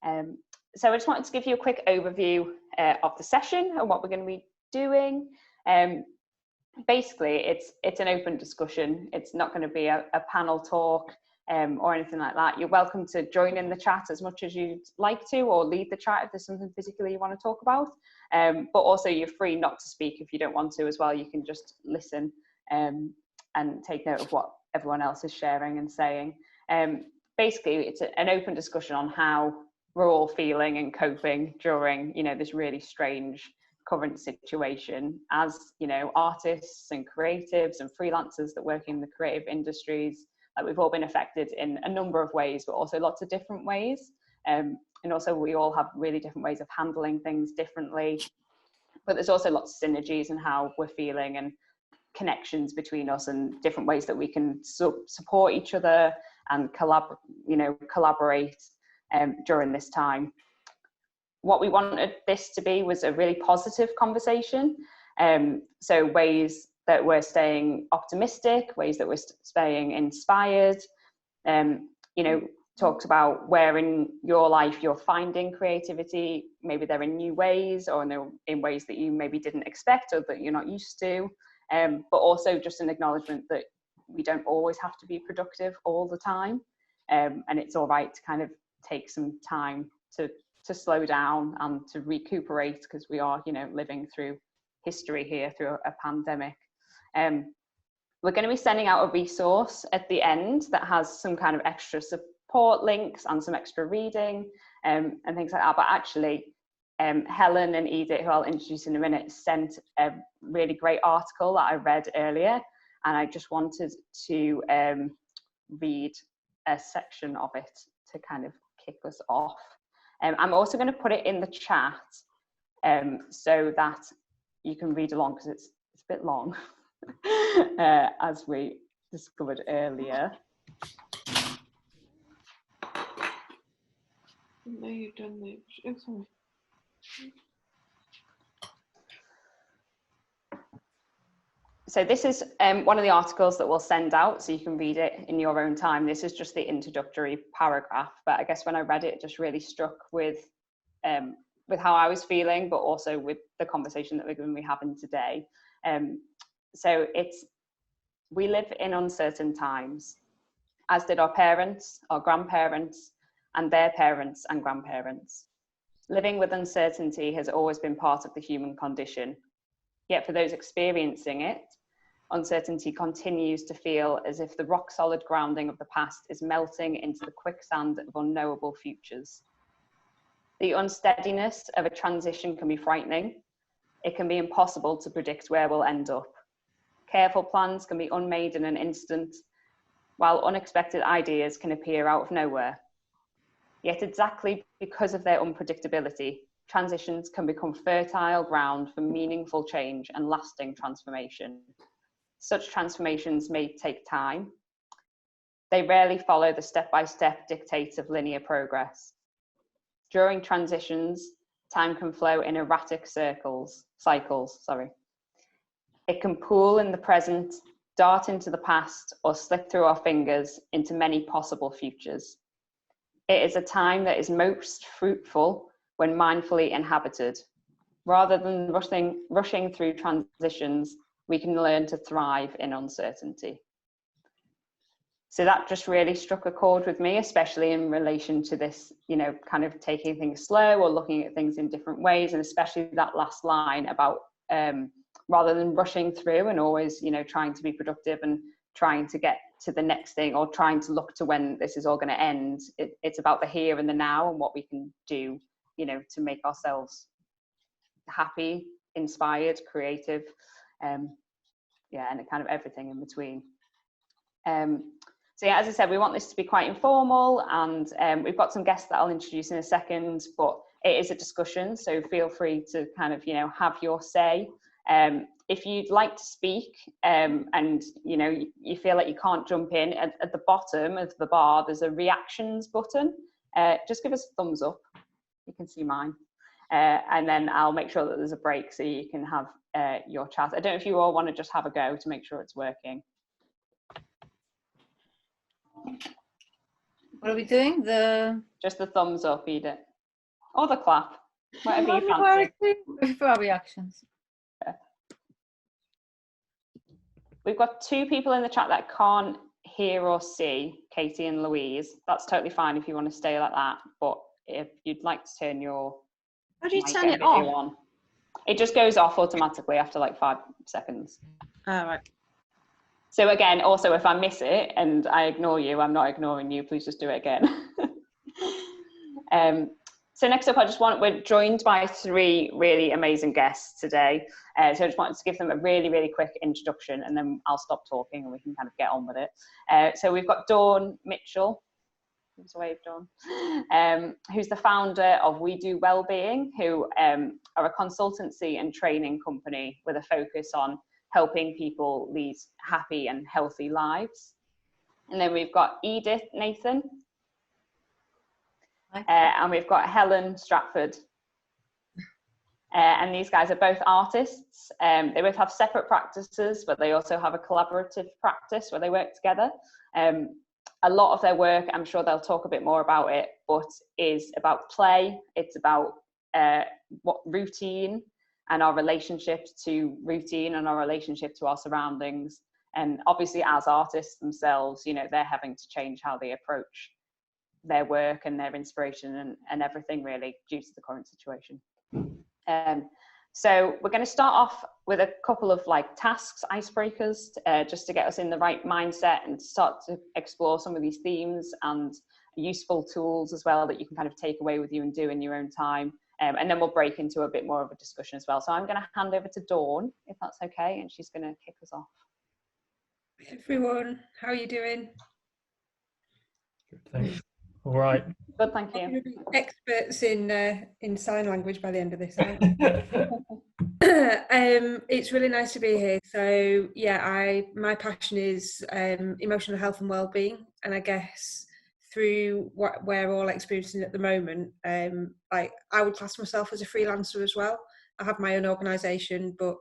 So I just wanted to give you a quick overview of the session and what we're going to be doing. Basically, it's an open discussion. It's not going to be a panel talk or anything like that. You're welcome to join in the chat as much as you'd like to, or lead the chat if there's something particularly you want to talk about. But also you're free not to speak if you don't want to as well. You can just listen and take note of what everyone else is sharing and saying. Basically, it's an open discussion on how we're all feeling and coping during, this really strange current situation as, artists and creatives and freelancers that work in the creative industries. We've all been affected in a number of ways, but also lots of different ways. And also we all have really different ways of handling things differently. But there's also lots of synergies in how we're feeling and connections between us and different ways that we can support each other and collaborate during this time. What we wanted this to be was a really positive conversation. So ways that we're staying optimistic, ways that we're staying inspired, talked about where in your life you're finding creativity. Maybe they're in new ways or in ways that you maybe didn't expect or that you're not used to. But also just an acknowledgement that we don't always have to be productive all the time. And it's all right to kind of take some time to slow down and to recuperate, because we are, living through history here, through a pandemic. We're going to be sending out a resource at the end that has some kind of extra support links and some extra reading and things like that. But actually, Helen and Idit, who I'll introduce in a minute, sent a really great article that I read earlier, and I just wanted to read a section of it to kind of kick us off. I'm also going to put it in the chat so that you can read along, because it's a bit long, as we discovered earlier. No, you've done the. Oh, sorry. So this is one of the articles that we'll send out, so you can read it in your own time. This is just the introductory paragraph, but I guess when I read it, it just really struck with how I was feeling, but also with the conversation that we're going to be having today. So we live in uncertain times, as did our parents, our grandparents, and their parents and grandparents. Living with uncertainty has always been part of the human condition. Yet for those experiencing it, uncertainty continues to feel as if the rock-solid grounding of the past is melting into the quicksand of unknowable futures. The unsteadiness of a transition can be frightening. It can be impossible to predict where we'll end up. Careful plans can be unmade in an instant, while unexpected ideas can appear out of nowhere. Yet exactly because of their unpredictability, transitions can become fertile ground for meaningful change and lasting transformation. Such transformations may take time. They rarely follow the step-by-step dictates of linear progress. During transitions, time can flow in erratic cycles. It can pool in the present, dart into the past, or slip through our fingers into many possible futures. It is a time that is most fruitful when mindfully inhabited. Rather than rushing through transitions, we can learn to thrive in uncertainty. So that just really struck a chord with me, especially in relation to this, kind of taking things slow or looking at things in different ways, and especially that last line about rather than rushing through and always, trying to be productive and trying to get to the next thing or trying to look to when this is all going to end. It's about the here and the now and what we can do, to make ourselves happy, inspired, creative, and kind of everything in between. So yeah, as I said, we want this to be quite informal, and we've got some guests that I'll introduce in a second, but it is a discussion, so feel free to kind of, have your say. If you'd like to speak and, you feel like you can't jump in, at the bottom of the bar, there's a reactions button. Just give us a thumbs up. You can see mine. And then I'll make sure that there's a break so you can have your chat. I don't know if you all want to just have a go to make sure it's working. What are we doing? Just the thumbs up, Idit. or the clap, whatever you fancy. For our reactions. We've got 2 people in the chat that can't hear or see, Katie and Louise. That's totally fine if you want to stay like that, but if you'd like to turn your How do you mic turn and it video off? on, it just goes off automatically after like 5 seconds. Oh, right. So again, also if I miss it and I ignore you, I'm not ignoring you, please just do it again. So next up, we're joined by 3 really amazing guests today. So I just wanted to give them a really, really quick introduction, and then I'll stop talking and we can kind of get on with it. So we've got Dawn Mitchell, who's wave Dawn, who's the founder of We Do Wellbeing, who are a consultancy and training company with a focus on helping people lead happy and healthy lives. And then we've got Idit Nathan, and we've got Helen Stratford. And these guys are both artists. They both have separate practices, but they also have a collaborative practice where they work together. A lot of their work, I'm sure they'll talk a bit more about it, but is about play. It's about routine and our relationship to routine and our relationship to our surroundings. And obviously as artists themselves, you know, they're having to change how they approach their work and their inspiration and everything really due to the current situation. So we're going to start off with a couple of like tasks, icebreakers, just to get us in the right mindset and start to explore some of these themes and useful tools as well that you can kind of take away with you and do in your own time. And then we'll break into a bit more of a discussion as well. So I'm going to hand over to Dawn, if that's okay, and she's going to kick us off. Hi everyone, how are you doing? Good, thanks. All right. Good, thank We're you. going to be experts in sign language by the end of this. It's really nice to be here. So yeah, my passion is emotional health and well-being, and I guess through what we're all experiencing at the moment, like I would class myself as a freelancer as well. I have my own organisation, but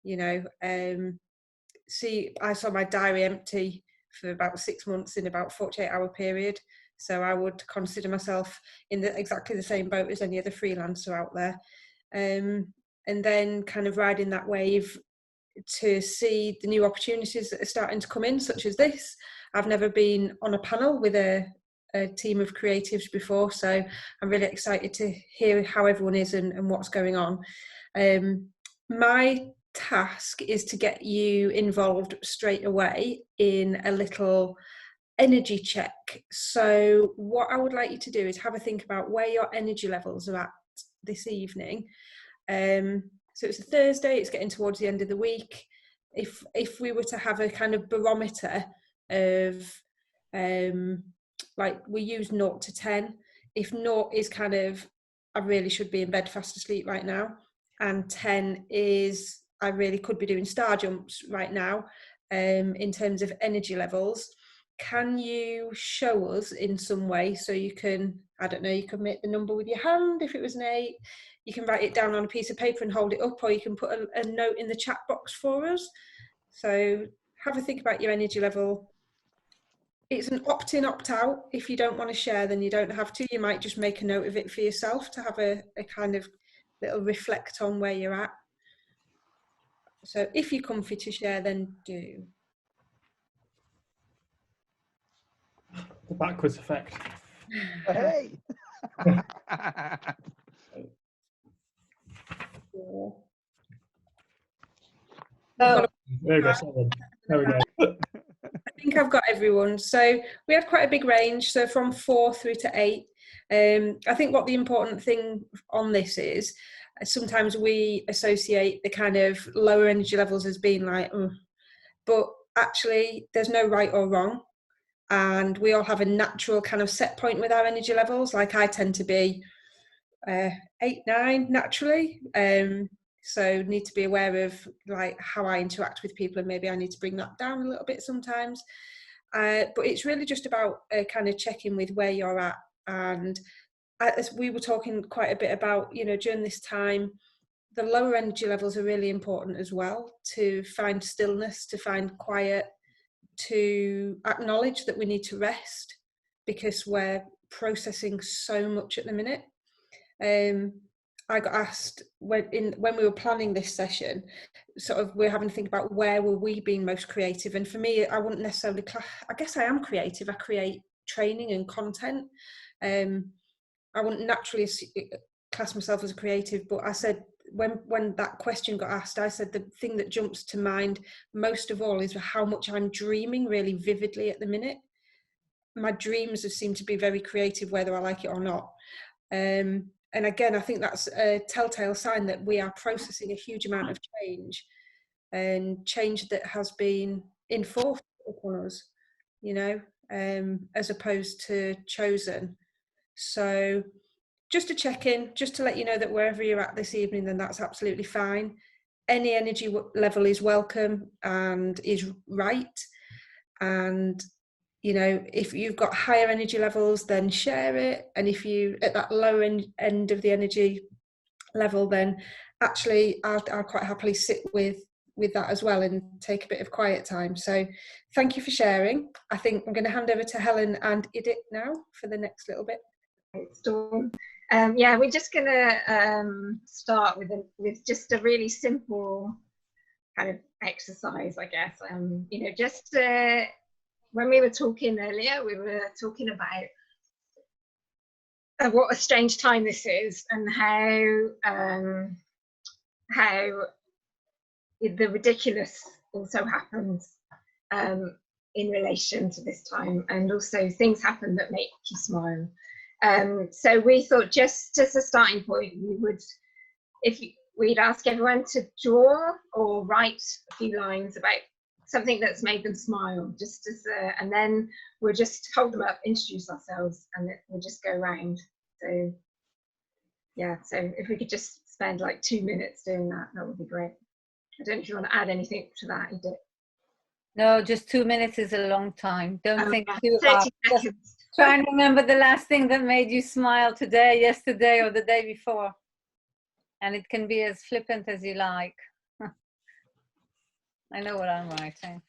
you know, I saw my diary empty for about 6 months in about 48-hour period. So I would consider myself in exactly the same boat as any other freelancer out there. And then kind of riding that wave to see the new opportunities that are starting to come in, such as this. I've never been on a panel with a team of creatives before, so I'm really excited to hear how everyone is and what's going on. My task is to get you involved straight away in a little energy check. So what I would like you to do is have a think about where your energy levels are at this evening. So it's a Thursday, it's getting towards the end of the week. If we were to have a kind of barometer of like we use 0 to 10, if 0 is kind of I really should be in bed fast asleep right now, and 10 is I really could be doing star jumps right now, in terms of energy levels, can you show us in some way? So you can, I don't know, you can make the number with your hand. If it was an 8, you can write it down on a piece of paper and hold it up, or you can put a note in the chat box for us. So have a think about your energy level. It's an opt-in, opt-out. If you don't want to share, then you don't have to. You might just make a note of it for yourself to have a kind of little reflect on where you're at. So if you're comfy to share, then do. The backwards effect. Hey. Oh, There we go. 7. There we go. I think I've got everyone. So we had quite a big range, so from 4 through to 8. I think what the important thing on this is, sometimes we associate the kind of lower energy levels as being like, but actually there's no right or wrong. And we all have a natural kind of set point with our energy levels. Like I tend to be 8, 9 naturally. So need to be aware of like how I interact with people, and maybe I need to bring that down a little bit sometimes. But it's really just about kind of checking with where you're at. And as we were talking quite a bit about, you know, during this time, the lower energy levels are really important as well, to find stillness, to find quiet, to acknowledge that we need to rest because we're processing so much at the minute. I got asked when we were planning this session, sort of we're having to think about where were we being most creative. And for me, I wouldn't necessarily I guess I am creative. I create training and content. I wouldn't naturally class myself as a creative, but I said when that question got asked, I said the thing that jumps to mind most of all is how much I'm dreaming really vividly at the minute. My dreams have seemed to be very creative, whether I like it or not. And again, I think that's a telltale sign that we are processing a huge amount of change, and change that has been enforced upon us, you know, as opposed to chosen. So just to check in, just to let you know that wherever you're at this evening, then that's absolutely fine. Any energy level is welcome and is right. And you know, if you've got higher energy levels, then share it. And if you at that lower end of the energy level, then actually I'll quite happily sit with that as well and take a bit of quiet time. So thank you for sharing. I think I'm going to hand over to Helen and Idit now for the next little bit. Thanks, Dawn. Yeah, we're just going to start with just a really simple kind of exercise, I guess. You know, just when we were talking earlier, we were talking about what a strange time this is, and how the ridiculous also happens in relation to this time, and also things happen that make you smile. So we thought, just as a starting point, we'd ask everyone to draw or write a few lines about something that's made them smile, just as and then we'll just hold them up, introduce ourselves, and we'll just go around. So yeah, so if we could just spend like 2 minutes doing that, that would be great. I don't know if you want to add anything to that, Idit. No, just 2 minutes is a long time. Don't think too 30 hard. seconds. Try and remember the last thing that made you smile today, yesterday, or the day before. And it can be as flippant as you like. I know what I'm writing.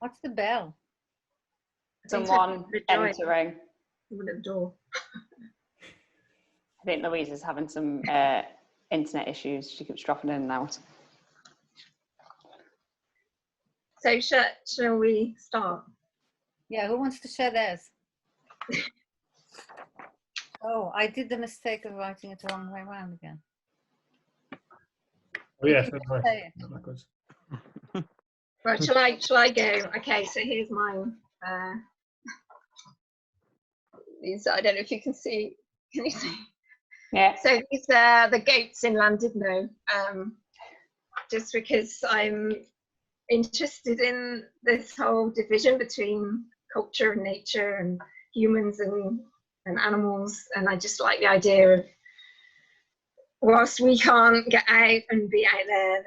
What's the bell? Someone entering. Someone at the door. I think Louise is having some internet issues. She keeps dropping in and out. So shall we start? Yeah, who wants to share theirs? Oh, I did the mistake of writing it the wrong way around again. Oh yes, Say it. backwards. Right, shall I go? Okay, so here's mine. These, I don't know if you can see. Can you see? Yeah. So these are the goats in Llandudno. Just because I'm interested in this whole division between culture and nature and humans and animals, and I just like the idea of, whilst we can't get out and be out there,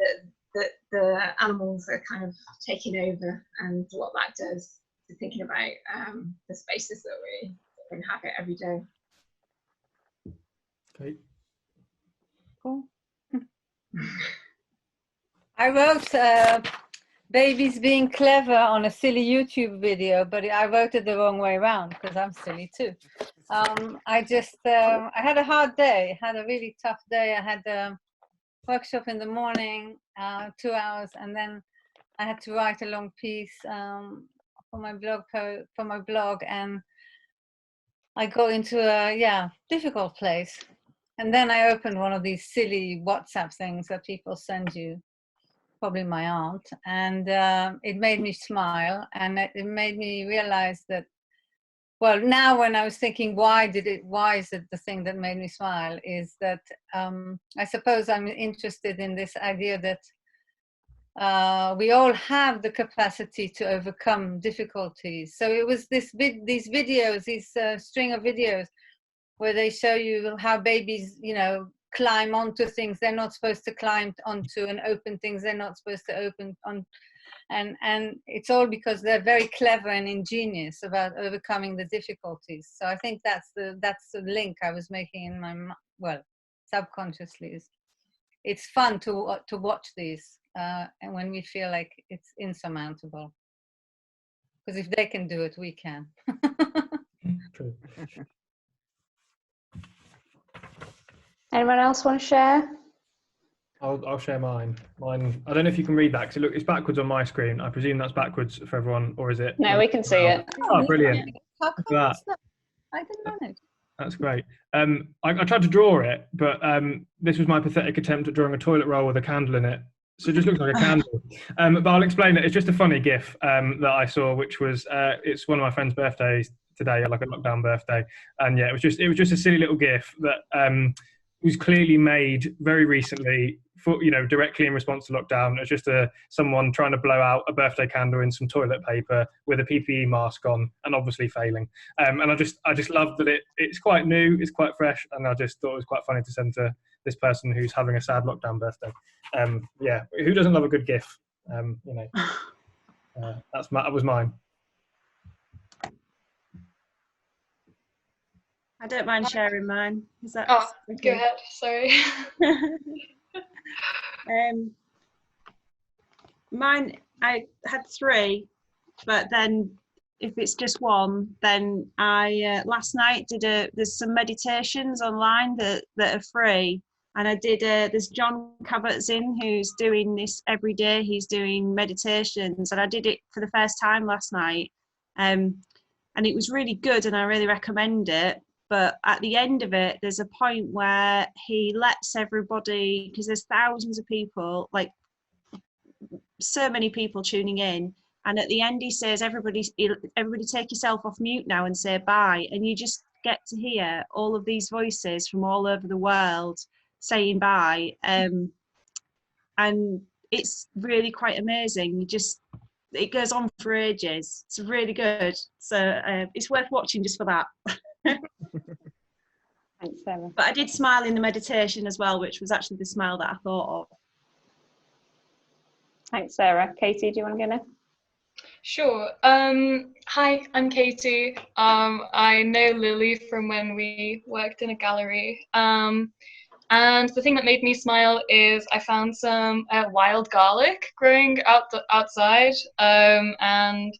that the animals are kind of taking over, and what that does to thinking about the spaces that we inhabit every day. Okay. Cool. I wrote babies being clever on a silly YouTube video, but I wrote it the wrong way around because I'm silly too. I had a hard day, had a really tough day. I had a workshop in the morning, 2 hours, and then I had to write a long piece for my blog, and I go into a difficult place. And then I opened one of these silly WhatsApp things that people send you, probably my aunt, and it made me smile, and it made me realize that, well, now when I was thinking, why is it the thing that made me smile, is that I suppose I'm interested in this idea that we all have the capacity to overcome difficulties. So it was these videos, these string of videos, where they show you how babies, climb onto things they're not supposed to climb onto, and open things they're not supposed to open on. And it's all because they're very clever and ingenious about overcoming the difficulties. So I think that's the link I was making in my, subconsciously. It's fun to watch these, and when we feel like it's insurmountable. Because if they can do it, we can. True. Anyone else want to share? I'll share mine. Mine. I don't know if you can read that because it's backwards on my screen. I presume that's backwards for everyone, or is it? No, we can see it. Oh, brilliant! How come That. it's not? I didn't manage. That's great. I tried to draw it, but this was my pathetic attempt at drawing a toilet roll with a candle in it. So it just looks like a candle. But I'll explain it. It's just a funny GIF that I saw, which was it's one of my friend's birthdays today, like a lockdown birthday, and yeah, it was just a silly little GIF that was clearly made very recently for, directly in response to lockdown. It's just someone trying to blow out a birthday candle in some toilet paper with a PPE mask on, and obviously failing. And I just love that it's quite new, it's quite fresh, and I just thought it was quite funny to send to this person who's having a sad lockdown birthday. Yeah, who doesn't love a good GIF? That was mine. I don't mind sharing mine. Is that Oh, okay? go ahead. Sorry. Mine, I had 3, but then if it's just one, then I last night there's some meditations online that are free, and I did there's John Kabat-Zinn who's doing this every day. He's doing meditations, and I did it for the first time last night, and it was really good, and I really recommend it. But at the end of it, there's a point where he lets everybody, because there's thousands of people, like so many people tuning in. And at the end, he says, everybody take yourself off mute now and say bye. And you just get to hear all of these voices from all over the world saying bye. And it's really quite amazing. It goes on for ages. It's really good. So it's worth watching just for that. Thanks, Sarah. But I did smile in the meditation as well, which was actually the smile that I thought of. Thanks, Sarah. Katie, do you want to go next? Sure. Hi, I'm Katie. I know Lily from when we worked in a gallery. And the thing that made me smile is I found some wild garlic growing outside, and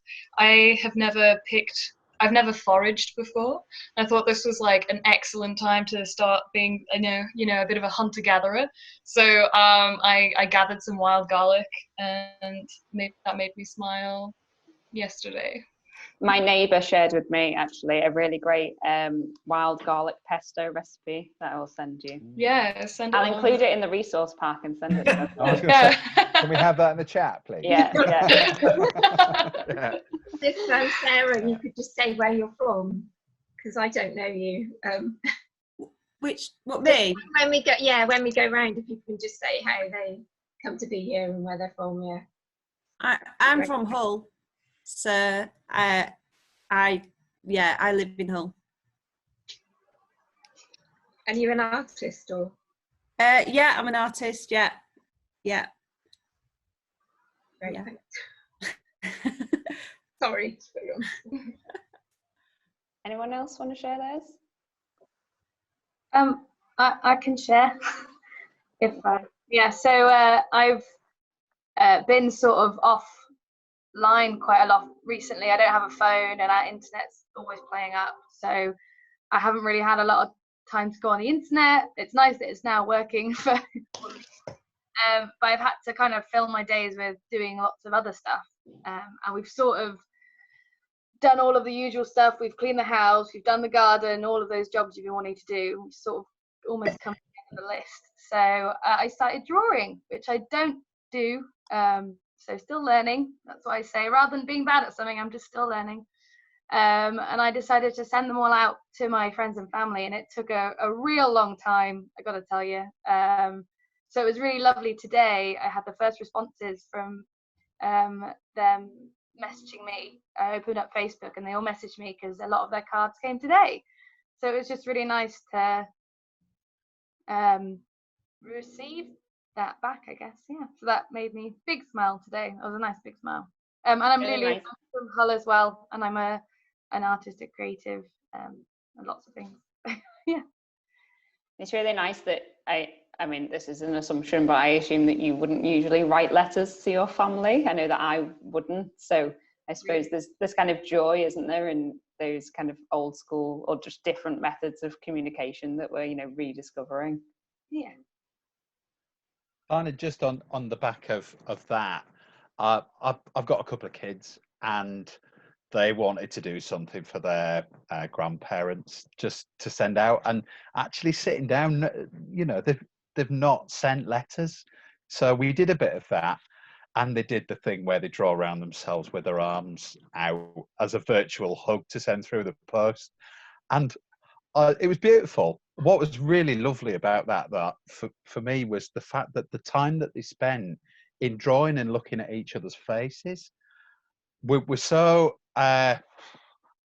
I've never foraged before. I thought this was like an excellent time to start being, a bit of a hunter-gatherer. So I gathered some wild garlic, and that made me smile yesterday. My neighbour shared with me actually a really great wild garlic pesto recipe that I'll send you. Yeah, send it. I'll include it in the resource pack and send it to I was us. going to say, can we have that in the chat, please? Yeah. Yeah. If Sarah, you could just say where you're from, because I don't know you. What, me? When we go round, if you can just say how they come to be here and where they're from. Yeah. I'm from Hull, so I live in Hull. And you're an artist, or? Yeah, I'm an artist. Yeah. Great, Yeah. thanks. Sorry. Anyone else want to share theirs? I can share. I've been sort of offline quite a lot recently. I don't have a phone, and our internet's always playing up, so I haven't really had a lot of time to go on the internet. It's nice that it's now working, but I've had to kind of fill my days with doing lots of other stuff, and we've sort of done all of the usual stuff. We've cleaned the house, we've done the garden, all of those jobs you've been wanting to do. We sort of almost come to the end of the list. So I started drawing, which I don't do. So still learning. That's what I say. Rather than being bad at something, I'm just still learning. And I decided to send them all out to my friends and family, and it took a real long time, I got to tell you. So it was really lovely today. I had the first responses from them messaging me. I opened up Facebook and they all messaged me because a lot of their cards came today. So it was just really nice to receive that back, I guess. Yeah, so that made me big smile today. It was a nice big smile. And I'm Really Lily nice. from Hull as well, and I'm an artistic creative and lots of things. Yeah, It's really nice that I mean, this is an assumption, but I assume that you wouldn't usually write letters to your family. I know that I wouldn't. So I suppose there's this kind of joy, isn't there, in those kind of old school or just different methods of communication that we're, rediscovering. yeah. Kind of just on the back of that, I've got a couple of kids, and they wanted to do something for their grandparents just to send out, and actually sitting down, they've not sent letters, so we did a bit of that, and they did the thing where they draw around themselves with their arms out as a virtual hug to send through the post, and it was beautiful. What was really lovely about that for me was the fact that the time that they spent in drawing and looking at each other's faces we're so I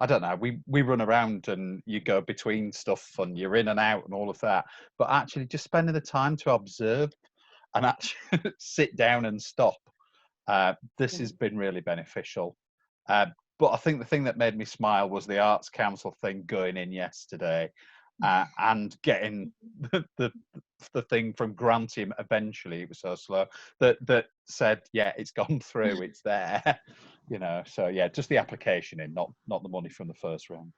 don't know, we run around and you go between stuff and you're in and out and all of that, but actually just spending the time to observe and actually sit down and stop, this has been really beneficial. But I think the thing that made me smile was the Arts Council thing going in yesterday, and getting the thing from Grantham eventually. It was so slow that said, yeah, it's gone through, it's there. So yeah, just the application in, not the money from the first round.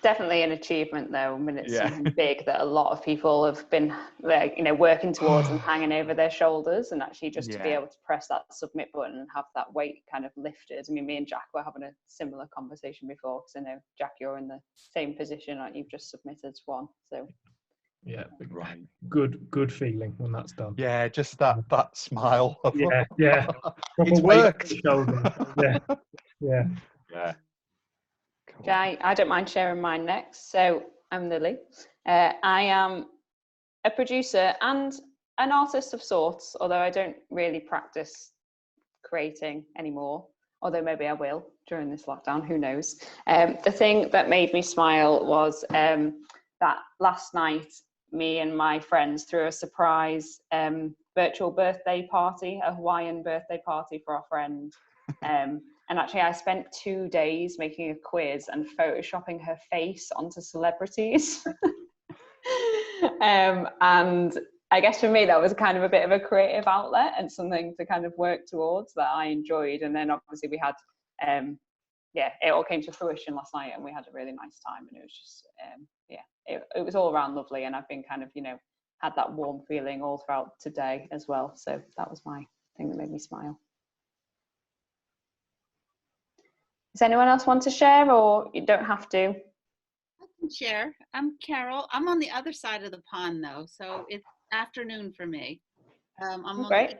Definitely an achievement, though. I mean, it's something big that a lot of people have been, working towards and hanging over their shoulders, and actually just to be able to press that submit button and have that weight kind of lifted. I mean, me and Jack were having a similar conversation before, because I know, Jack, you're in the same position, like you've just submitted one. So yeah, good feeling when that's done. Yeah, just that smile. Yeah. It's worked. Yeah. I don't mind sharing mine next. So I'm Lily. I am a producer and an artist of sorts, although I don't really practice creating anymore, although maybe I will during this lockdown, who knows. The thing that made me smile was that last night me and my friends threw a surprise virtual birthday party, a Hawaiian birthday party for our friend. And actually, I spent 2 days making a quiz and photoshopping her face onto celebrities. And I guess for me, that was kind of a bit of a creative outlet and something to kind of work towards that I enjoyed. And then obviously we had, it all came to fruition last night and we had a really nice time. And it was just, it was all around lovely. And I've been kind of, had that warm feeling all throughout today as well. So that was my thing that made me smile. Does anyone else want to share, or you don't have to? I can share. I'm Carol. I'm on the other side of the pond, though, so it's afternoon for me. I'm on the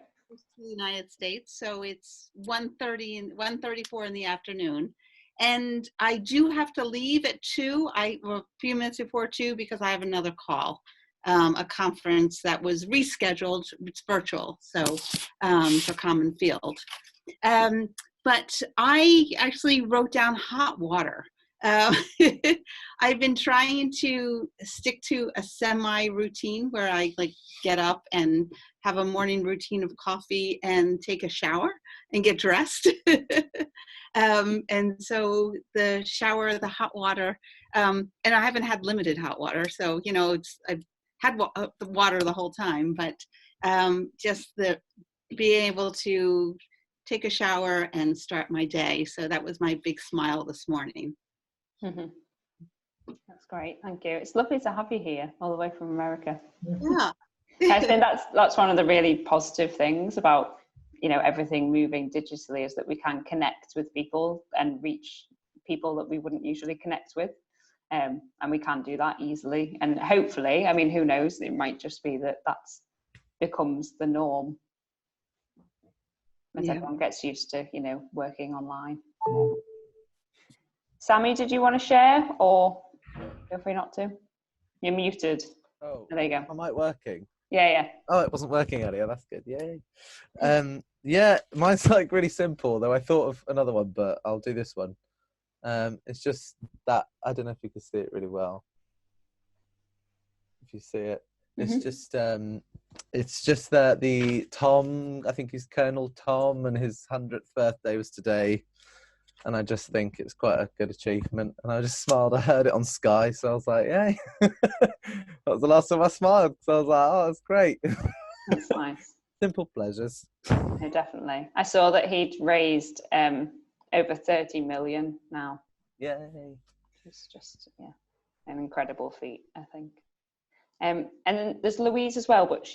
United States, so it's 1:30 and 1:34 in the afternoon, and I do have to leave at 2. A few minutes before 2 because I have another call, a conference that was rescheduled. It's virtual, so for Common Field. But I actually wrote down hot water. I've been trying to stick to a semi-routine where I get up and have a morning routine of coffee and take a shower and get dressed. And so the shower, the hot water, and I haven't had limited hot water. So, I've had the water the whole time, but just being able to take a shower and start my day. So that was my big smile this morning. Mm-hmm. That's great, thank you. It's lovely to have you here all the way from America. Yeah. I think that's one of the really positive things about everything moving digitally, is that we can connect with people and reach people that we wouldn't usually connect with. And we can do that easily. And hopefully, I mean, who knows, it might just be that that's becomes the norm as everyone gets used to, you know, working online. Sammy, did you want to share, or feel free not to? You're muted. Oh, there you go. am I working? Yeah. Oh, it wasn't working earlier. That's good. Yay. Yeah, mine's like really simple, though I thought of another one, but I'll do this one. It's just that, I don't know if you can see it really well. If you see it, it's just that the Tom, I think he's Colonel Tom, and his 100th birthday was today. And I just think it's quite a good achievement. And I just smiled. I heard it on Sky, so I was like, yay. That was the last time I smiled. So I was like, oh, that's great. That's nice. Simple pleasures. Yeah, definitely. I saw that he'd raised over 30 million now. Yay. It's just, yeah, an incredible feat, I think. And then there's Louise as well, but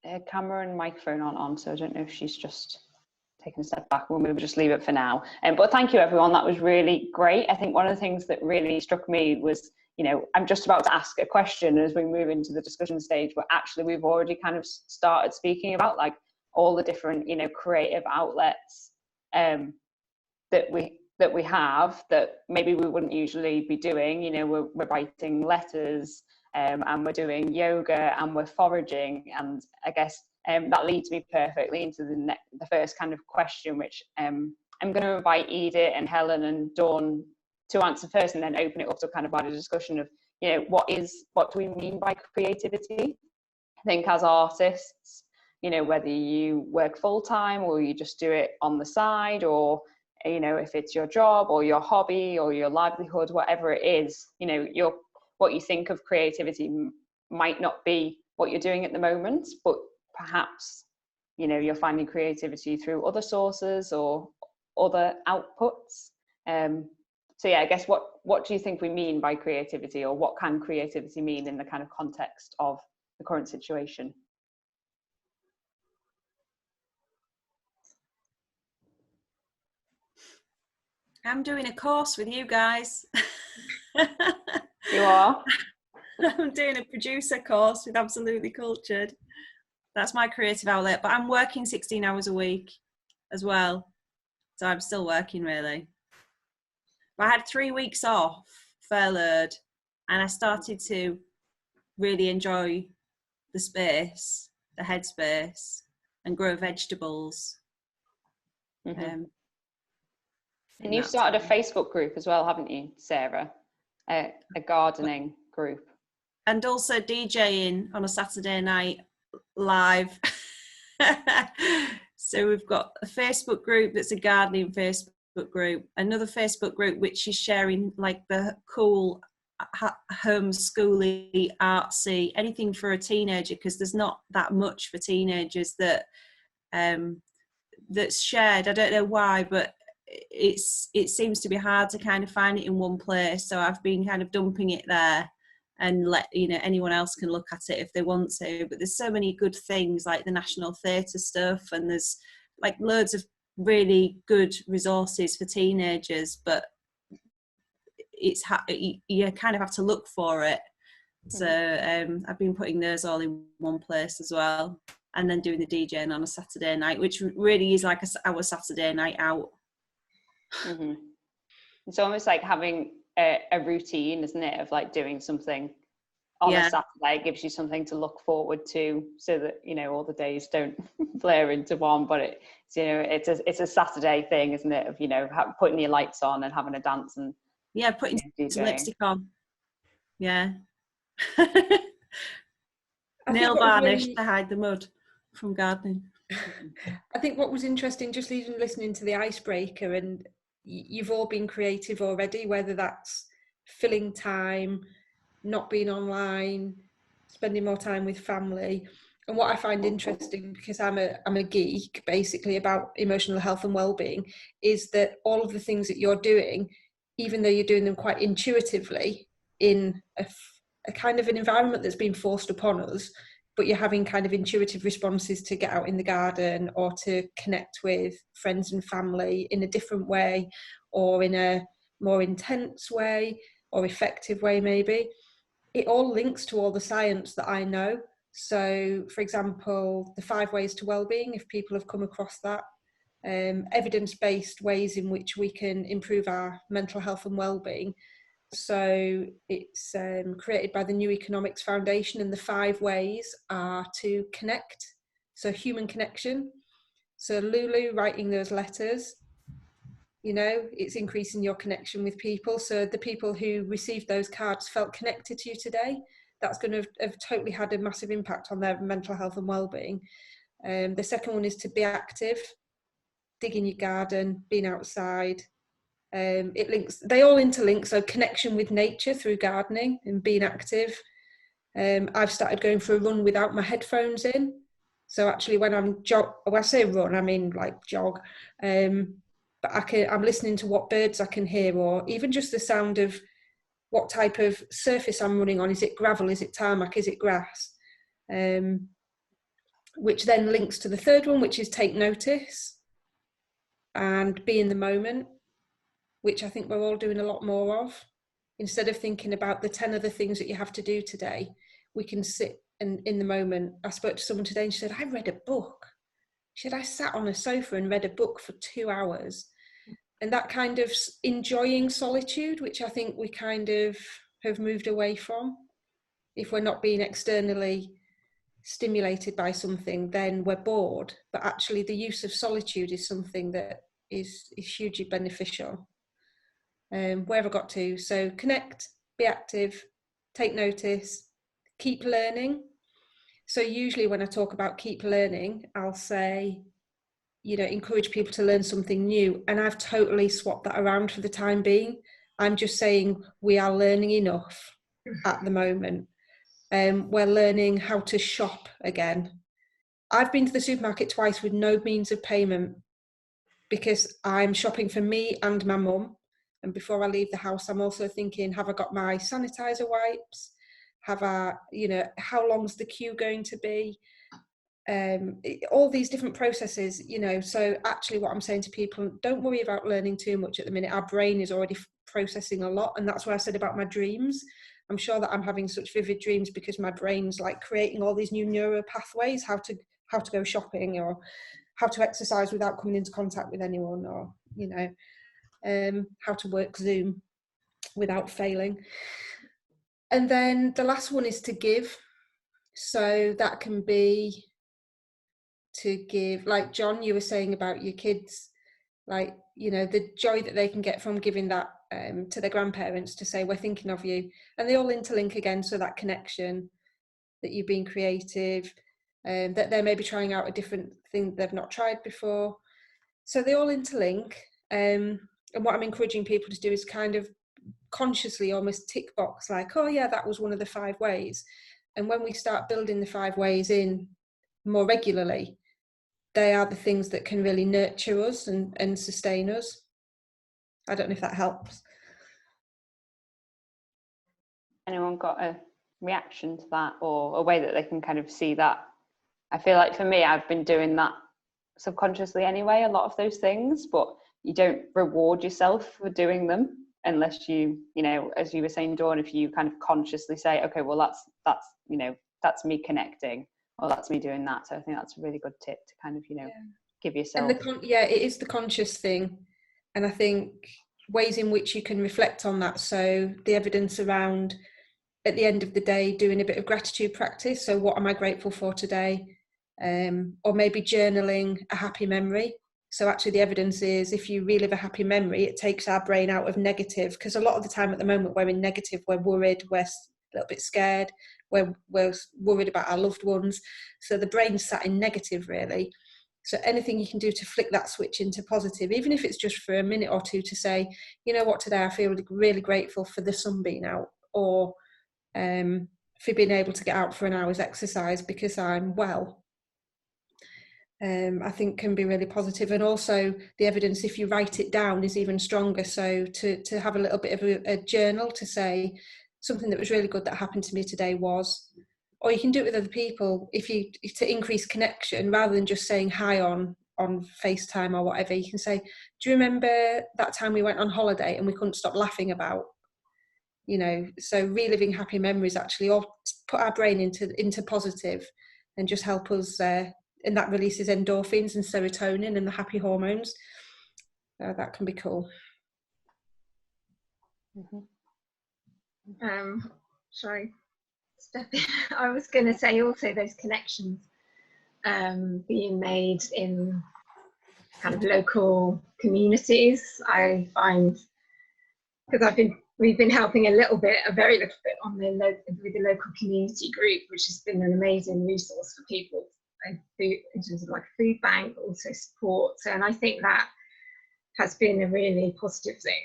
her camera and microphone aren't on, so I don't know if she's just taking a step back. We'll maybe just leave it for now. But thank you, everyone. That was really great. I think one of the things that really struck me was, you know, I'm just about to ask a question as we move into the discussion stage, but actually we've already kind of started speaking about like all the different, you know, creative outlets that we have that maybe we wouldn't usually be doing. You know, we're writing letters, and we're doing yoga, and we're foraging, and I guess that leads me perfectly into the first kind of question, which I'm going to invite Idit and Helen and Dawn to answer first, and then open it up to kind of wider discussion of, you know, what do we mean by creativity? I think as artists, you know, whether you work full-time or you just do it on the side, or, you know, if it's your job or your hobby or your livelihood, whatever it is, you know, what you think of creativity might not be what you're doing at the moment, but perhaps, you know, you're finding creativity through other sources or other outputs. So yeah, I guess what do you think we mean by creativity, or what can creativity mean in the kind of context of the current situation? I'm doing a course with you guys. You are? I'm doing a producer course with Absolutely Cultured. That's my creative outlet, but I'm working 16 hours a week as well. So I'm still working, really. But I had 3 weeks off, furloughed, and I started to really enjoy the space, the headspace, and grow vegetables. And you've started a Facebook group as well, haven't you, Sarah? A gardening group. And also DJing on a Saturday night live. So we've got a Facebook group that's a gardening Facebook group, another Facebook group which is sharing like the cool homeschooly, artsy, anything for a teenager, because there's not that much for teenagers that that's shared. I don't know why, but it seems to be hard to kind of find it in one place. So I've been kind of dumping it there, and let, you know, anyone else can look at it if they want to. But there's so many good things like the National Theatre stuff, and there's like loads of really good resources for teenagers, but it's you kind of have to look for it. So I've been putting those all in one place as well, and then doing the DJing on a Saturday night, which really is like our Saturday night out. It's almost like having a routine, isn't it, of like doing something on a Saturday. It gives you something to look forward to, so that, you know, all the days don't blur into one, but it's, you know, it's a Saturday thing, isn't it, of, you know, putting your lights on and having a dance and putting some lipstick on, nail varnish to hide the mud from gardening. I think what was interesting, just even listening to the icebreaker, and you've all been creative already, whether that's filling time, not being online, spending more time with family. And what I find interesting, because I'm a geek basically about emotional health and well-being, is that all of the things that you're doing, even though you're doing them quite intuitively in a kind of an environment that's been forced upon us, but you're having kind of intuitive responses to get out in the garden, or to connect with friends and family in a different way, or in a more intense way or effective way maybe. It all links to all the science that I know. So, for example, the 5 ways to wellbeing, if people have come across that, evidence-based ways in which we can improve our mental health and wellbeing. So it's created by the New Economics Foundation, and the 5 ways are to connect, so human connection. So Lulu writing those letters, you know, it's increasing your connection with people. So the people who received those cards felt connected to you today. That's going to have totally had a massive impact on their mental health and well-being. The second one is to be active, digging your garden, being outside. It links, they all interlink, so connection with nature through gardening and being active. I've started going for a run without my headphones in. So actually when I'm when I say run, I mean like jog. But I'm listening to what birds I can hear, or even just the sound of what type of surface I'm running on. Is it gravel? Is it tarmac? Is it grass? Which then links to the third one, which is take notice and be in the moment, which I think we're all doing a lot more of. Instead of thinking about the 10 other things that you have to do today, we can sit in the moment. I spoke to someone today and she said, I read a book. She said, I sat on a sofa and read a book for 2 hours. And that kind of enjoying solitude, which I think we kind of have moved away from. If we're not being externally stimulated by something, then we're bored. But actually the use of solitude is something that is hugely beneficial. Where have I got to? So connect, be active, take notice, keep learning. So usually when I talk about keep learning, I'll say, you know, encourage people to learn something new. And I've totally swapped that around for the time being. I'm just saying we are learning enough at the moment. We're learning how to shop again. I've been to the supermarket twice with no means of payment because I'm shopping for me and my mum. And before I leave the house, I'm also thinking, have I got my sanitizer wipes? Have I, you know, how long's the queue going to be? All these different processes, you know. So actually what I'm saying to people, don't worry about learning too much at the minute. Our brain is already processing a lot. And that's what I said about my dreams. I'm sure that I'm having such vivid dreams because my brain's like creating all these new neural pathways, how to go shopping or how to exercise without coming into contact with anyone, or, you know, how to work Zoom without failing. And then the last one is to give. So that can be to give, like John, you were saying about your kids, like, you know, the joy that they can get from giving that to their grandparents to say, we're thinking of you. And they all interlink again. So that connection, that you've been creative, that they're maybe trying out a different thing they've not tried before. So they all interlink. And what I'm encouraging people to do is kind of consciously almost tick box, like, oh yeah, that was one of the 5 ways. And when we start building the 5 ways in more regularly, they are the things that can really nurture us and sustain us. I don't know if that helps. Anyone got a reaction to that, or a way that they can kind of see that? I feel like for me, I've been doing that subconsciously anyway, a lot of those things, but you don't reward yourself for doing them unless you know, as you were saying, Dawn, if you kind of consciously say, okay, well, that's you know, that's me connecting, or that's me doing that. So I think that's a really good tip to kind of, you know, give yourself. And it is the conscious thing. And I think ways in which you can reflect on that. So the evidence around, at the end of the day, doing a bit of gratitude practice. So what am I grateful for today? Or maybe journaling a happy memory. So actually the evidence is if you relive a happy memory, it takes our brain out of negative, because a lot of the time at the moment we're in negative, we're worried, we're a little bit scared, we're worried about our loved ones. So the brain's sat in negative really. So anything you can do to flick that switch into positive, even if it's just for a minute or two, to say, you know what, today I feel really grateful for the sun being out, or for being able to get out for an hour's exercise because I'm well. I think can be really positive. And also the evidence, if you write it down, is even stronger. So to have a little bit of a journal to say something that was really good that happened to me today was, or you can do it with other people, to increase connection rather than just saying hi on on FaceTime or whatever, you can say, do you remember that time we went on holiday and we couldn't stop laughing about? You know, so reliving happy memories actually, or put our brain into positive and just help us, and that releases endorphins and serotonin and the happy hormones. That can be cool. Sorry, I was going to say also those connections being made in kind of local communities. I find, because we've been helping a very little bit with the local community group, which has been an amazing resource for people in terms of like a food bank, but also support. So, and I think that has been a really positive thing,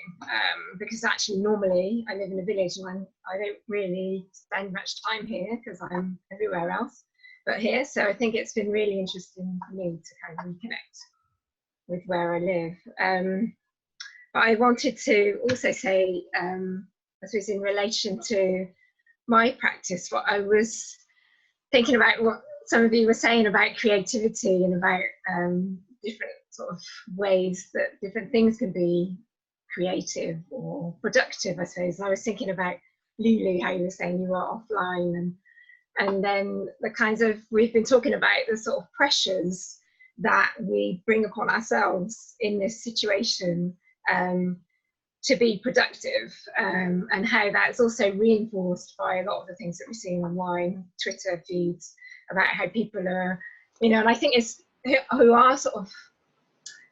because actually normally I live in a village and I don't really spend much time here because I'm everywhere else but here. So I think it's been really interesting for me to kind of reconnect with where I live. But I wanted to also say, I suppose in relation to my practice, what I was thinking about, what some of you were saying about creativity and about different sort of ways that different things can be creative or productive, I suppose. And I was thinking about Lulu, how you were saying you were offline, and then the kinds of, we've been talking about the sort of pressures that we bring upon ourselves in this situation to be productive, and how that's also reinforced by a lot of the things that we're seeing online, Twitter feeds, about how people are, you know, and I think it's who are sort of,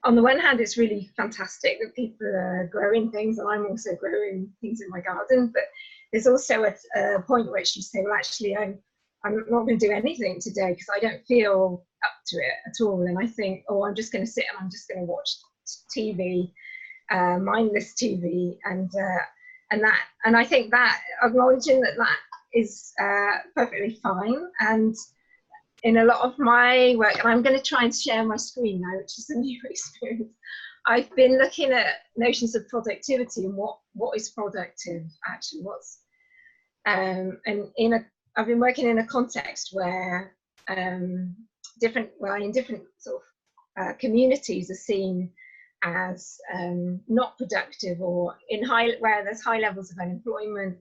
on the one hand, it's really fantastic that people are growing things, and I'm also growing things in my garden, but there's also a point at which you say, well, actually, I'm not going to do anything today because I don't feel up to it at all. And I think, oh, I'm just going to sit and I'm just going to watch TV, mindless TV, and I think that acknowledging that is perfectly fine. And in a lot of my work, and I'm going to try and share my screen now, which is a new experience, I've been looking at notions of productivity and what is productive actually, and I've been working in a context where different sort of communities are seen as not productive, or where there's high levels of unemployment,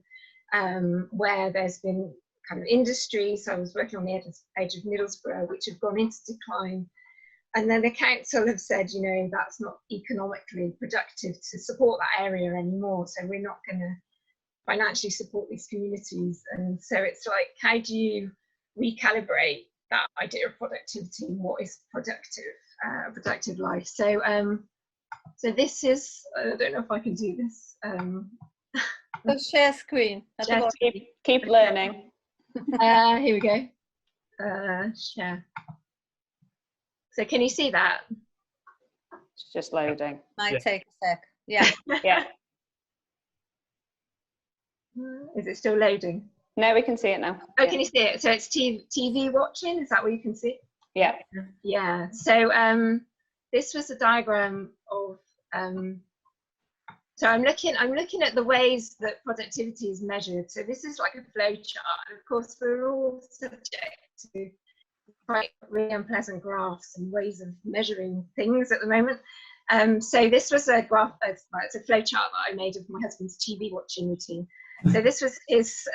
where there's been kind of industries. So I was working on the edge of Middlesbrough, which have gone into decline. And then the council have said, you know, that's not economically productive to support that area anymore. So we're not going to financially support these communities. And so it's like, how do you recalibrate that idea of productivity and what is productive life? So so this is, I don't know if I can do this. So share screen. Keep learning. Here we go. Share. So can you see that? It's just loading. Might take a sec. Yeah. Yeah. Is it still loading? No, we can see it now. Oh, can you see it? So it's TV watching. Is that what you can see? Yeah. Yeah. So this was a diagram of. So I'm looking at the ways that productivity is measured. So this is like a flow chart. And of course, we're all subject to quite really unpleasant graphs and ways of measuring things at the moment. So this was a graph. It's a flow chart that I made of my husband's TV watching routine. So this was his.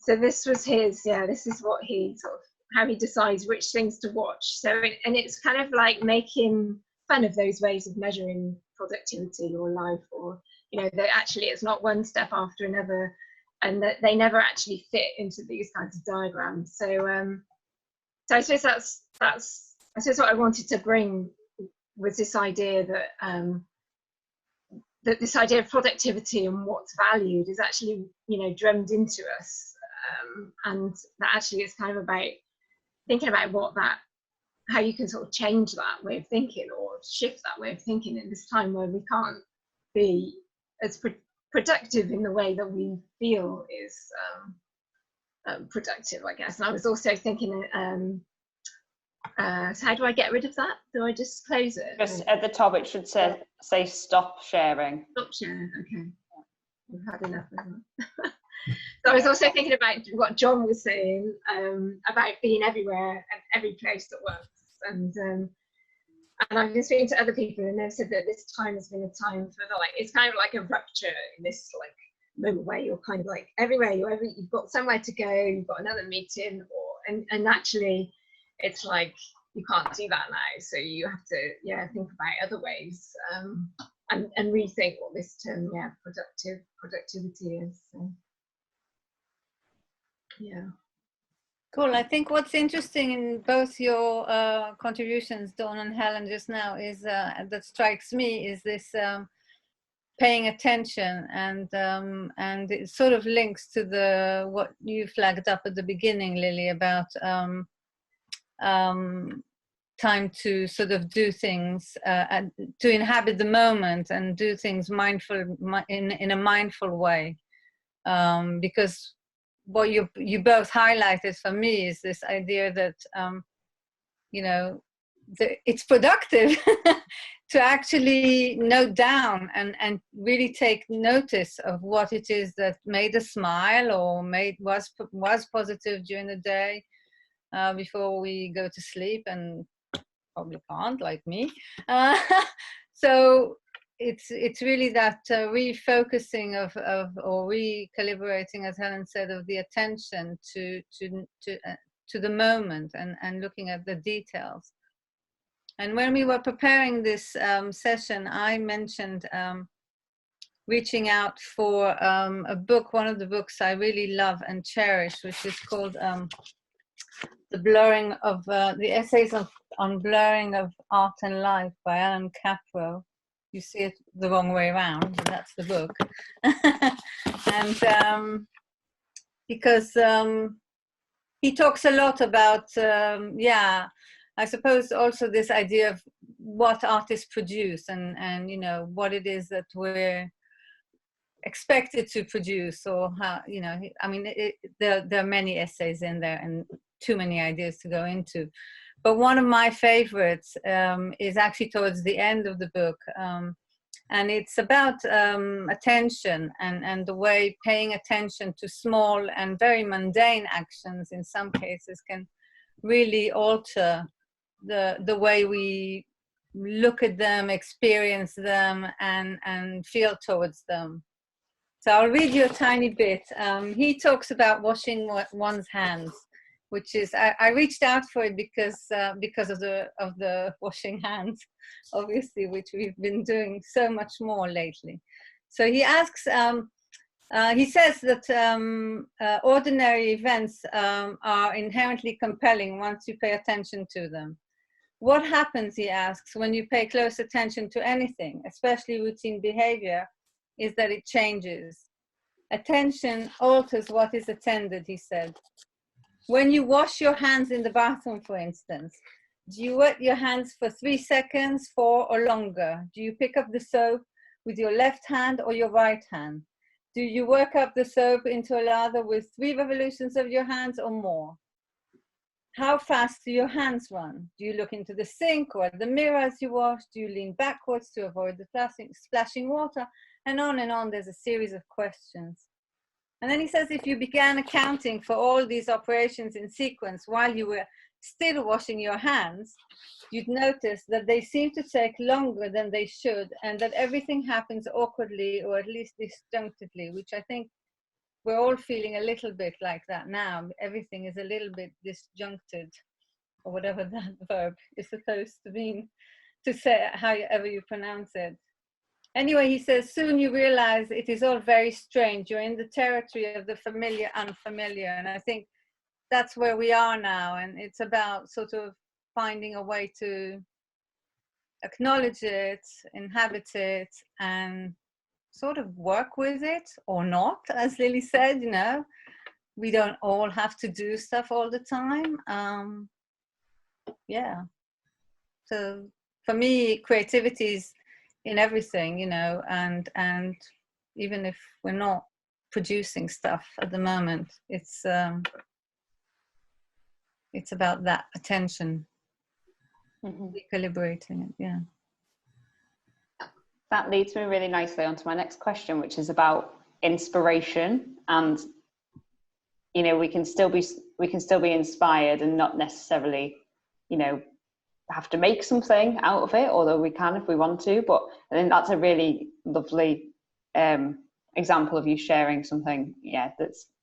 This is what he sort of, how he decides which things to watch. So and it's kind of like making fun of those ways of measuring productivity or life, or, you know, that actually it's not one step after another, and that they never actually fit into these kinds of diagrams. So so I suppose that's I suppose what I wanted to bring was this idea that that this idea of productivity and what's valued is actually, you know, drummed into us, and that actually it's kind of about thinking about how you can sort of change that way of thinking or shift that way of thinking in this time where we can't be as productive in the way that we feel is productive, I guess. And I was also thinking, so how do I get rid of that? Do I just close it? Just at the top, it should say stop sharing. Stop sharing, okay. We've had enough of that. So I was also thinking about what John was saying about being everywhere and every place at once, and And I've been speaking to other people, and they've said that this time has been a time for the, like, it's kind of like a rupture in this like moment where you're kind of like everywhere you've got somewhere to go, you've got another meeting, and actually it's like you can't do that now, so you have to think about other ways, and rethink what this term productivity is. So, yeah. Cool. I think what's interesting in both your contributions, Dawn and Helen, just now is that strikes me is this paying attention, and it sort of links to what you flagged up at the beginning, Lily, about time to sort of do things, and to inhabit the moment and do things in a mindful way, because what you both highlighted for me is this idea that it's productive to actually note down and really take notice of what it is that made us smile or was positive during the day, before we go to sleep, and probably can't, like me. So it's really that refocusing or recalibrating, as Helen said, of the attention to the moment, and looking at the details. And when we were preparing this session, I mentioned reaching out for a book, one of the books I really love and cherish, which is called The Blurring of the Essays on Blurring of Art and Life by Alan Capro. You see it the wrong way around, but that's the book. And because he talks a lot about, I suppose also this idea of what artists produce, and what it is that we're expected to produce, or how, I mean, there are many essays in there and too many ideas to go into. But one of my favorites is actually towards the end of the book, and it's about attention, and the way paying attention to small and very mundane actions in some cases can really alter the way we look at them, experience them, and feel towards them. So I'll read you a tiny bit. He talks about washing one's hands, which is, I reached out for it because of the washing hands, obviously, which we've been doing so much more lately. So he asks, he says that ordinary events are inherently compelling once you pay attention to them. What happens, he asks, when you pay close attention to anything, especially routine behavior, is that it changes. Attention alters what is attended, he said. When you wash your hands in the bathroom, for instance, do you wet your hands for 3 seconds, 4, or longer? Do you pick up the soap with your left hand or your right hand? Do you work up the soap into a lather with 3 revolutions of your hands or more? How fast do your hands run? Do you look into the sink or at the mirror as you wash? Do you lean backwards to avoid the splashing water? And on, there's a series of questions. And then he says, if you began accounting for all these operations in sequence while you were still washing your hands, you'd notice that they seem to take longer than they should, and that everything happens awkwardly, or at least disjunctively, which I think we're all feeling a little bit like that now. Everything is a little bit disjuncted, or whatever that verb is supposed to mean, to say however you pronounce it. Anyway, he says, soon you realize it is all very strange. You're in the territory of the familiar, unfamiliar. And I think that's where we are now. And it's about sort of finding a way to acknowledge it, inhabit it, and sort of work with it, or not, as Lily said, we don't all have to do stuff all the time. So for me, creativity is in everything, and even if we're not producing stuff at the moment, it's about that attention, recalibrating it. That leads me really nicely onto my next question, which is about inspiration. And we can still be inspired, and not necessarily have to make something out of it, although we can if we want to. But I think that's a really lovely example of you sharing something,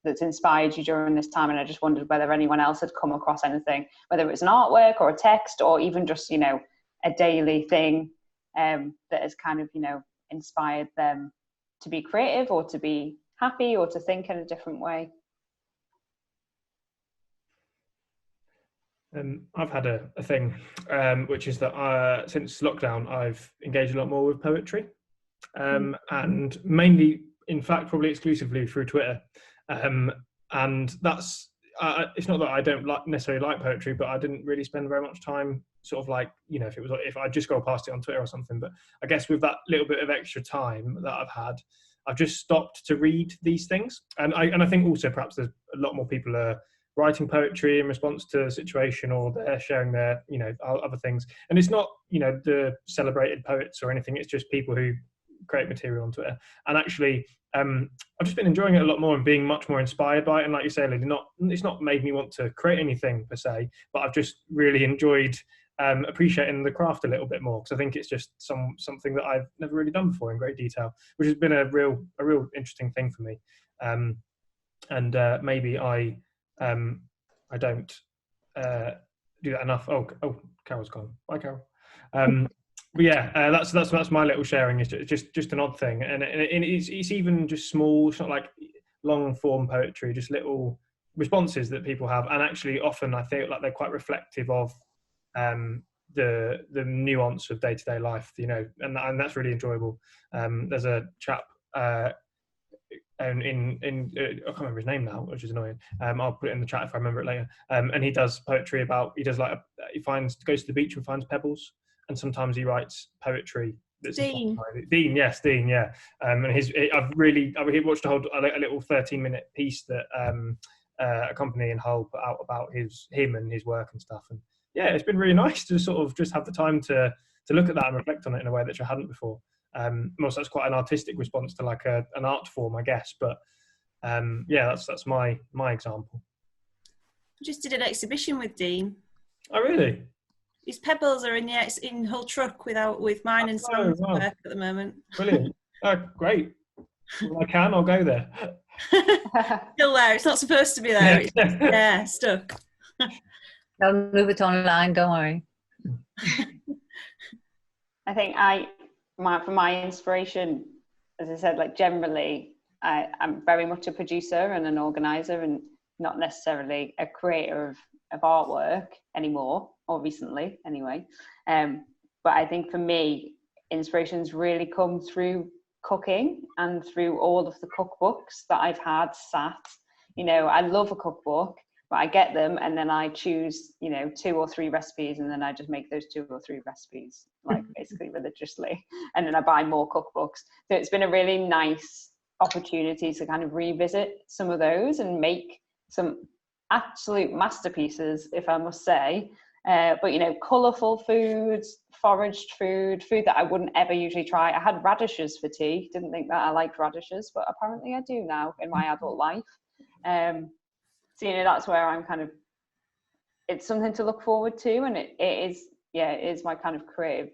that's inspired you during this time. And I just wondered whether anyone else had come across anything, whether it was an artwork or a text or even just, you know, a daily thing that has kind of, you know, inspired them to be creative or to be happy or to think in a different way. I've had a thing, which is that since lockdown, I've engaged a lot more with poetry, and mainly, in fact, probably exclusively through Twitter. And that's, it's not that I don't necessarily like poetry, but I didn't really spend very much time sort of like, you know, if I just go past it on Twitter or something. But I guess with that little bit of extra time that I've had, I've just stopped to read these things. And I think also perhaps there's a lot more people are writing poetry in response to a situation, or they're sharing their, you know, other things. And it's not, you know, the celebrated poets or anything. It's just people who create material on Twitter. And actually, I've just been enjoying it a lot more and being much more inspired by it. And like you say, Lily, it's not made me want to create anything per se, but I've just really enjoyed appreciating the craft a little bit more, because I think it's just something that I've never really done before in great detail, which has been a real interesting thing for me. And maybe I don't do that enough. Oh, Carol's gone. Bye, Carol. But yeah, that's my little sharing. Is just an odd thing, and it's even just small. It's not like long form poetry, just little responses that people have, and actually often I feel like they're quite reflective of the nuance of day-to-day life, you know, and that's really enjoyable. There's a chap in I can't remember his name now, which is annoying. I'll put it in the chat if I remember it later. And he does poetry about, he goes to the beach and finds pebbles, and sometimes he writes poetry. Dean. Dean, yes, Dean, yeah. And I've watched a little 13-minute piece that a company in Hull put out about him and his work and stuff. And yeah, it's been really nice to sort of just have the time to look at that and reflect on it in a way that I hadn't before. Also, that's quite an artistic response to like an art form, I guess. But yeah, that's my example. I just did an exhibition with Dean. Oh, really? His pebbles are in Hull Truck with mine and Sam's work at the moment. Brilliant. Oh, great. Well, I'll go there. Still there. It's not supposed to be there. It's just, stuck. They'll move it online, don't worry. I think for my inspiration, as I said, like generally, I'm very much a producer and an organizer, and not necessarily a creator of artwork anymore, or recently anyway. But I think for me, inspirations really come through cooking and through all of the cookbooks that I've had sat. You know, I love a cookbook, but I get them and then I choose, you know, 2 or 3 recipes, and then I just make those 2 or 3 recipes, like basically religiously, and then I buy more cookbooks. So it's been a really nice opportunity to kind of revisit some of those and make some absolute masterpieces, if I must say. But you know, colourful foods, foraged food that I wouldn't ever usually try. I had radishes for tea. Didn't think that I liked radishes, but apparently I do now in my adult life. So, you know, that's where I'm kind of, it's something to look forward to, and it is my kind of creative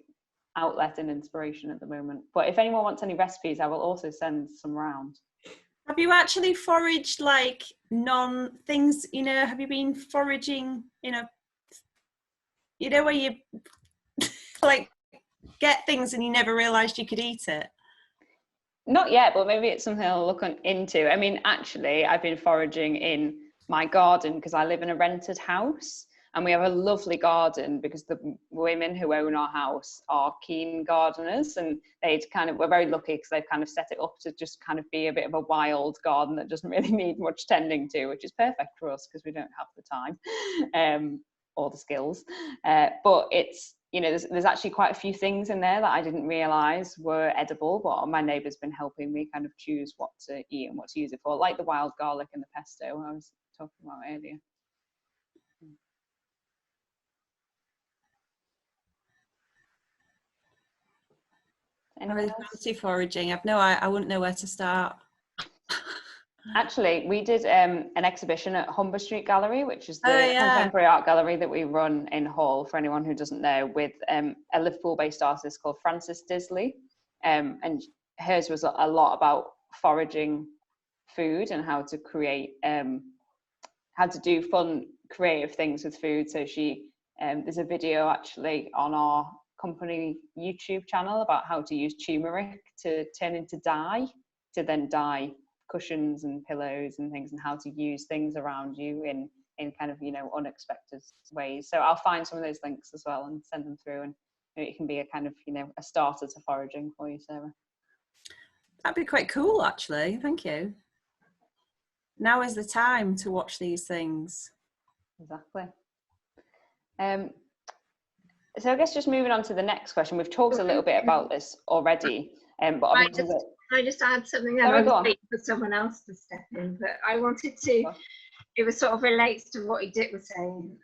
outlet and inspiration at the moment. But if anyone wants any recipes, I will also send some round. Have you actually foraged like non-things, you know, have you been foraging, you know where you like get things and you never realised you could eat it? Not yet, but maybe it's something I'll look into. I mean, actually, I've been foraging in my garden because I live in a rented house, and we have a lovely garden because the women who own our house are keen gardeners, and we're very lucky because they've kind of set it up to just kind of be a bit of a wild garden that doesn't really need much tending to, which is perfect for us because we don't have the time or the skills. But it's, you know, there's actually quite a few things in there that I didn't realise were edible, but my neighbour's been helping me kind of choose what to eat and what to use it for, like the wild garlic and the pesto I was talking about earlier. I really fancy foraging. I wouldn't know where to start. Actually, we did an exhibition at Humber Street Gallery, which is the Oh, yeah. contemporary art gallery that we run in Hull, for anyone who doesn't know, with a Liverpool-based artist called Frances Disley. And hers was a lot about foraging food and how to create, how to do fun, creative things with food. So there's a video actually on our company YouTube channel about how to use turmeric to turn into dye, to then dye cushions and pillows and things, and how to use things around you in kind of, you know, unexpected ways. So I'll find some of those links as well and send them through, and it can be a kind of, you know, a starter to foraging for you, Sarah. That'd be quite cool, actually. Thank you. Now is the time to watch these things. Exactly. So I guess just moving on to the next question, we've talked a little bit about this already, but obviously I just add something that I was waiting for someone else to step in, but I wanted to, it was sort of relates to what Idit was saying,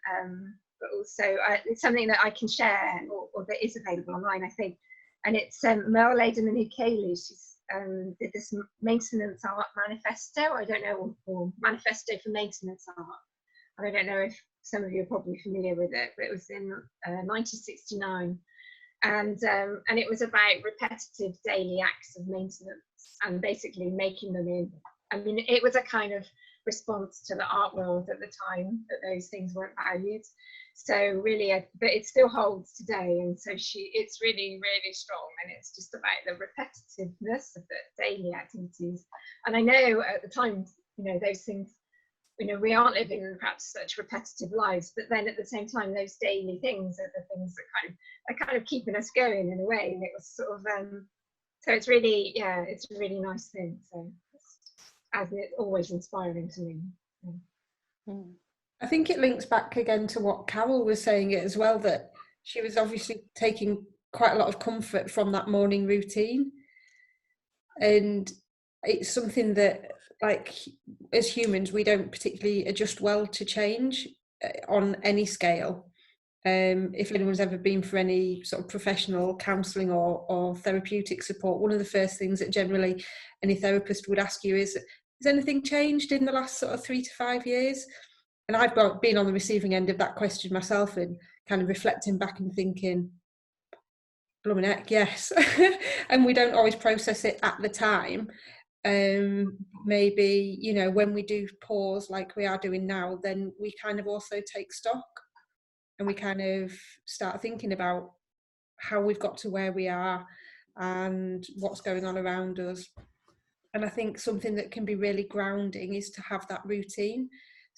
but also it's something that I can share or that is available online, I think. And it's Mel Laden and Ukeli. She's did this maintenance art manifesto, I don't know, or manifesto for maintenance art. I don't know if some of you are probably familiar with it, but it was in 1969. And it was about repetitive daily acts of maintenance and basically making them in. I mean, it was a kind of response to the art world at the time that those things weren't valued. So really, but it still holds today. And so it's really, really strong. And it's just about the repetitiveness of the daily activities. And I know at the time, you know, those things, you know, we aren't living in perhaps such repetitive lives, but then at the same time, those daily things are the things that are kind of keeping us going in a way. And it was sort of, so it's really, yeah, it's a really nice thing. So it's always inspiring to me. I think it links back again to what Carol was saying as well, that she was obviously taking quite a lot of comfort from that morning routine. And it's something that, like, as humans, we don't particularly adjust well to change on any scale. If anyone's ever been for any sort of professional counselling or therapeutic support, one of the first things that generally any therapist would ask you is, has anything changed in the last sort of 3 to 5 years? And I've been on the receiving end of that question myself, and kind of reflecting back and thinking, blooming heck, yes. And we don't always process it at the time. Maybe, you know, when we do pause like we are doing now, then we kind of also take stock and we kind of start thinking about how we've got to where we are and what's going on around us. And I think something that can be really grounding is to have that routine.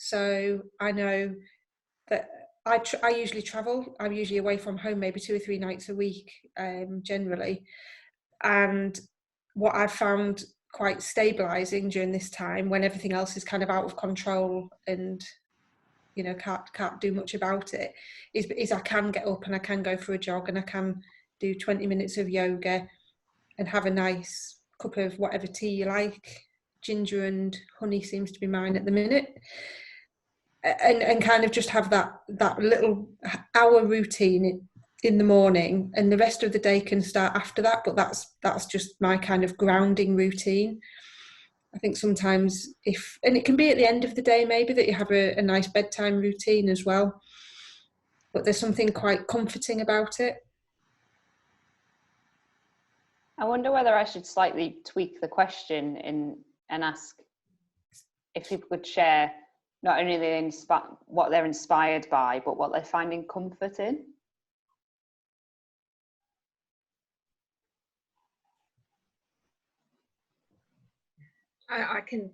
So I know that I usually travel. I'm usually away from home maybe 2 or 3 nights a week, generally. And what I've found quite stabilizing during this time, when everything else is kind of out of control and, you know, can't do much about it, is I can get up and I can go for a jog and I can do 20 minutes of yoga and have a nice cup of whatever tea you like. Ginger and honey seems to be mine at the minute. And kind of just have that little hour routine in the morning, and the rest of the day can start after that, but that's just my kind of grounding routine. I think sometimes and it can be at the end of the day maybe, that you have a nice bedtime routine as well, but there's something quite comforting about it. I wonder whether I should slightly tweak the question and ask if people could share not only what they're inspired by, but what they're finding comfort in. I can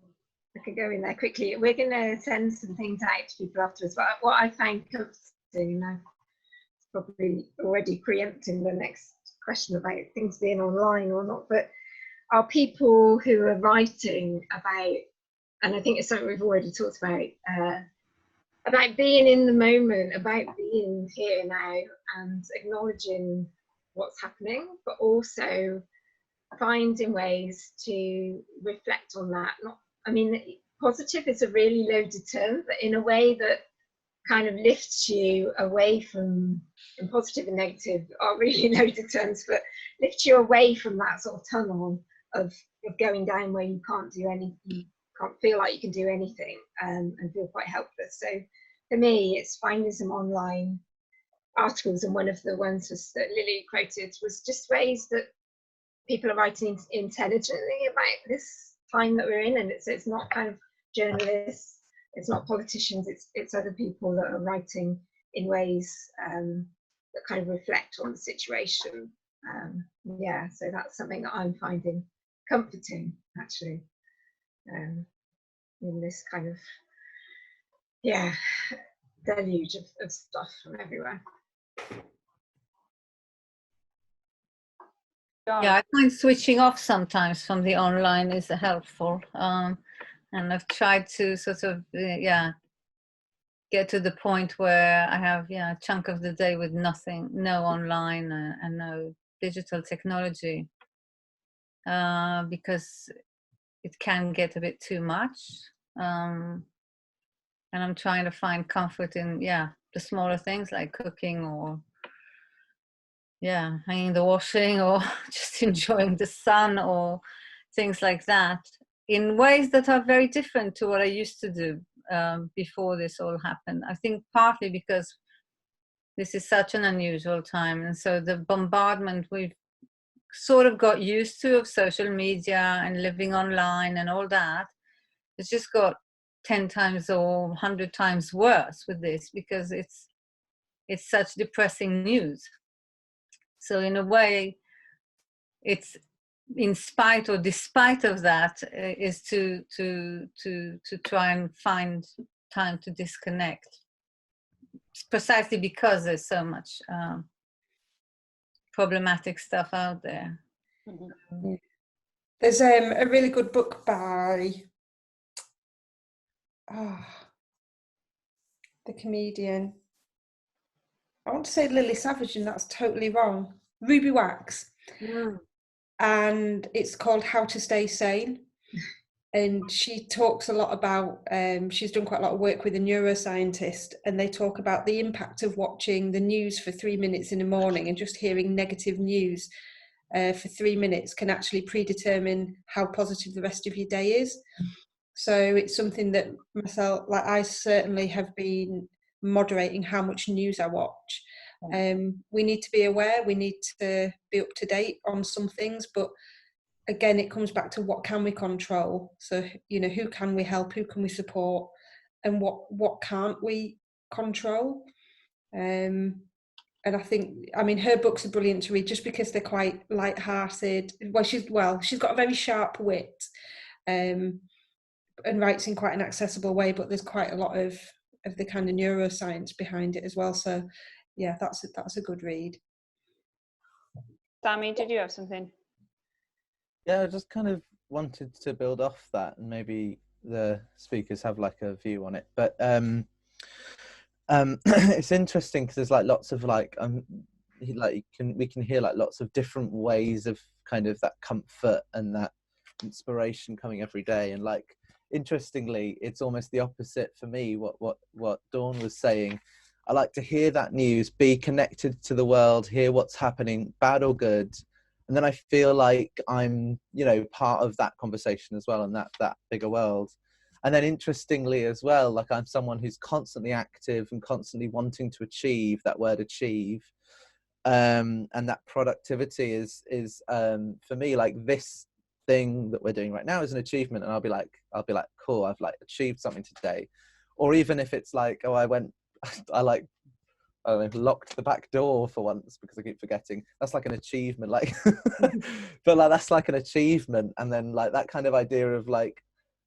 go in there quickly. We're going to send some things out to people afterwards. But what I find comforting, and I'm probably already preempting the next question about things being online or not, but are people who are writing about, and I think it's something we've already talked about being in the moment, about being here now and acknowledging what's happening, but also finding ways to reflect on that. I mean, positive is a really loaded term, but in a way that kind of lifts you away from, and positive and negative are really loaded terms, but lifts you away from that sort of tunnel of going down where you can't do anything can't feel like you can do anything, and feel quite helpless. So for me, it's finding some online articles, and one of the ones was, that Lily quoted, was just ways that people are writing intelligently about this time that we're in, and it's not kind of journalists, it's not politicians, it's other people that are writing in ways that kind of reflect on the situation. Yeah, so that's something that I'm finding comforting, actually, in this kind of, yeah, deluge of stuff from everywhere. Yeah, I find switching off sometimes from the online is helpful. And I've tried to sort of, get to the point where I have, a chunk of the day with nothing, no online and no digital technology, because it can get a bit too much. And I'm trying to find comfort in, the smaller things like cooking or hanging the washing or just enjoying the sun or things like that in ways that are very different to what I used to do before this all happened. I think partly because this is such an unusual time, and so the bombardment we've sort of got used to of social media and living online and all that, it's just got 10 times or 100 times worse with this, because it's such depressing news. So in a way, it's in spite or despite of that, is to try and find time to disconnect, precisely because there's so much problematic stuff out there. Mm-hmm. There's a really good book by the comedian, I want to say Lily Savage, and that's totally wrong, Ruby Wax. And it's called How to Stay Sane. And she talks a lot about, she's done quite a lot of work with a neuroscientist, and they talk about the impact of watching the news for 3 minutes in the morning and just hearing negative news for 3 minutes can actually predetermine how positive the rest of your day is. So it's something that myself, like I certainly have been moderating how much news I watch. We need to be aware, we need to be up to date on some things, but again, it comes back to what can we control. So, who can we help, who can we support, and what can't we control. And I think, her books are brilliant to read just because they're quite light-hearted. She's got a very sharp wit, and writes in quite an accessible way, but there's quite a lot of the kind of neuroscience behind it as well. So yeah, that's a good read. Sammy, did you have something? Yeah, I just kind of wanted to build off that, and maybe the speakers have like a view on it. But it's interesting because there's like lots of we can hear like lots of different ways of kind of that comfort and that inspiration coming every day. And like, interestingly, it's almost the opposite for me. What Dawn was saying, I like to hear that news, be connected to the world, hear what's happening, bad or good, and then I feel like I'm part of that conversation as well, and that bigger world. And then interestingly as well, like I'm someone who's constantly active and constantly wanting to achieve, that word achieve, and that productivity is for me, like this thing that we're doing right now is an achievement, and I'll be like cool, I've like achieved something today. Or even if it's like, oh, I locked the back door for once because I keep forgetting, that's like an achievement, like but like that's like an achievement. And then like that kind of idea of like,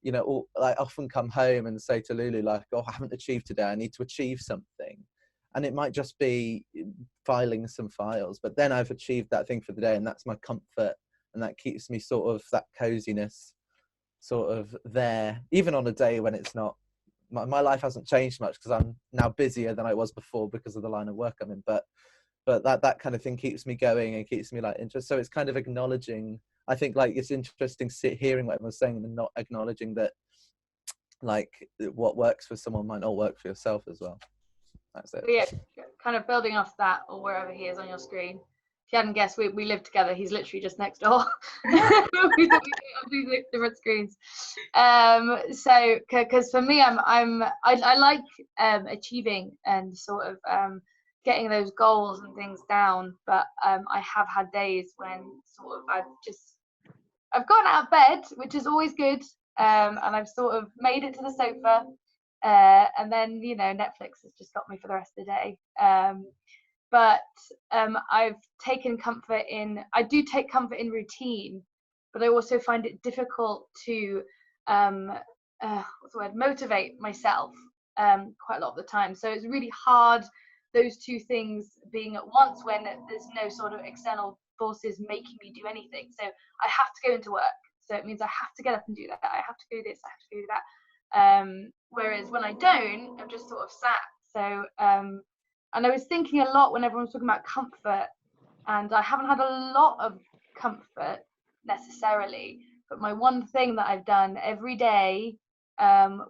I often come home and say to Lulu like, oh, I haven't achieved today, I need to achieve something. And it might just be filing some files, but then I've achieved that thing for the day, and that's my comfort, and that keeps me sort of that coziness sort of there, even on a day when it's not, my life hasn't changed much because I'm now busier than I was before because of the line of work I'm in, but that kind of thing keeps me going and keeps me like interested. So it's kind of acknowledging, I think like it's interesting hearing what everyone's saying and not acknowledging that like what works for someone might not work for yourself as well. That's it. Yeah, kind of building off that, or wherever he is on your screen. if you hadn't guessed, we live together. He's literally just next door. We on two different screens. So because for me, I like achieving and sort of getting those goals and things down, but I have had days when sort of I've gotten out of bed, which is always good, and I've sort of made it to the sofa, and then, you know, Netflix has just got me for the rest of the day. But I've taken comfort in, I do take comfort in routine, but I also find it difficult to motivate myself quite a lot of the time. So it's really hard, those two things being at once, when there's no sort of external forces making me do anything. So I have to go into work, so it means I have to get up and do that, I have to do this, I have to do that. Whereas when I don't, I'm just sort of sat. So and I was thinking a lot when everyone was talking about comfort, and I haven't had a lot of comfort necessarily, but my one thing that I've done every day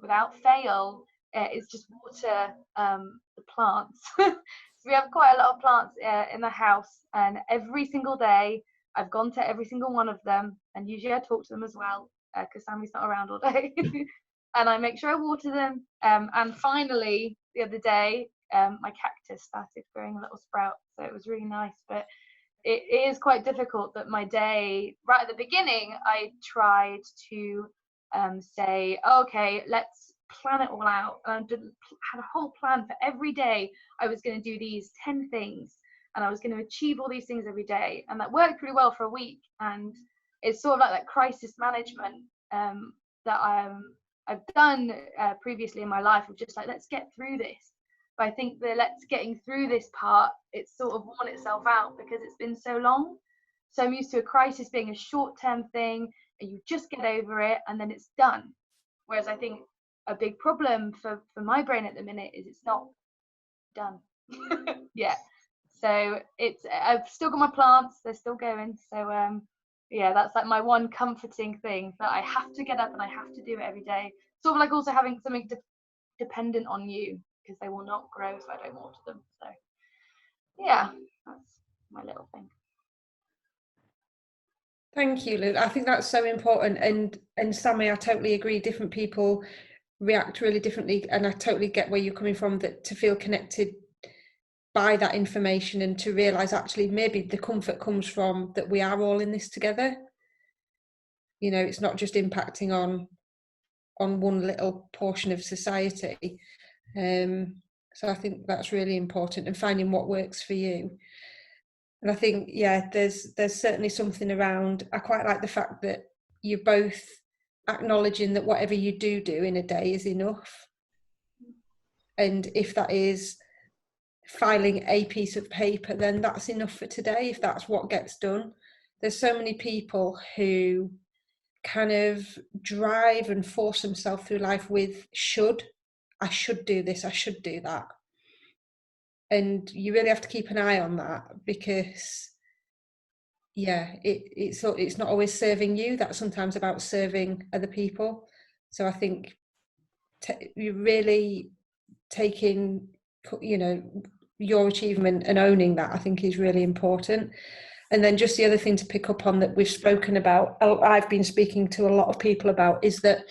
without fail is just water the plants. So we have quite a lot of plants in the house, and every single day I've gone to every single one of them, and usually I talk to them as well, because Sammy's not around all day. And I make sure I water them. And finally, the other day, my cactus started growing a little sprout, so it was really nice. But it is quite difficult that my day, right at the beginning, I tried to say, okay, let's plan it all out. And I had a whole plan for every day. I was going to do these 10 things, and I was going to achieve all these things every day. And that worked really well for a week. And it's sort of like that crisis management that I've done previously in my life, of just like, let's get through this. But I think the let's getting through this part, it's sort of worn itself out because it's been so long. So I'm used to a crisis being a short-term thing, and you just get over it and then it's done. Whereas I think a big problem for my brain at the minute is it's not done. Yeah. So I've still got my plants, they're still going. So yeah, that's like my one comforting thing, that I have to get up and I have to do it every day. Sort of like also having something dependent on you, because they will not grow if I don't water them. So yeah, that's my little thing. Thank you, Lou. I think that's so important. And Sammy, I totally agree. Different people react really differently, and I totally get where you're coming from, that to feel connected by that information and to realise actually maybe the comfort comes from that we are all in this together. You know, it's not just impacting on one little portion of society. So I think that's really important, and finding what works for you. And I think, yeah, there's certainly something around, I quite like the fact that you're both acknowledging that whatever you do in a day is enough. And if that is filing a piece of paper, then that's enough for today, if that's what gets done. There's so many people who kind of drive and force themselves through life with I should do this, I should do that. And you really have to keep an eye on that, because yeah, it's not always serving you. That's sometimes about serving other people. So I think you really taking, you know, your achievement and owning that, I think, is really important. And then just the other thing to pick up on that we've spoken about, I've been speaking to a lot of people about, is that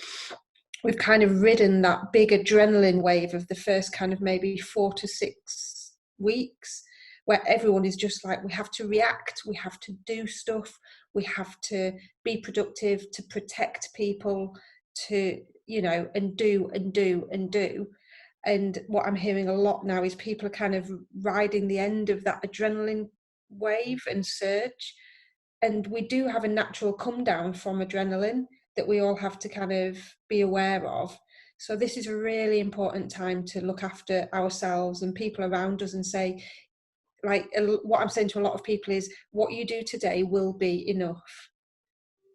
we've kind of ridden that big adrenaline wave of the first kind of maybe 4 to 6 weeks, where everyone is just like, we have to react, we have to do stuff, we have to be productive, to protect people, to, you know, and do. And what I'm hearing a lot now is people are kind of riding the end of that adrenaline wave and surge. And we do have a natural come down from adrenaline that we all have to kind of be aware of. So this is a really important time to look after ourselves and people around us, and say, like, what I'm saying to a lot of people is, what you do today will be enough.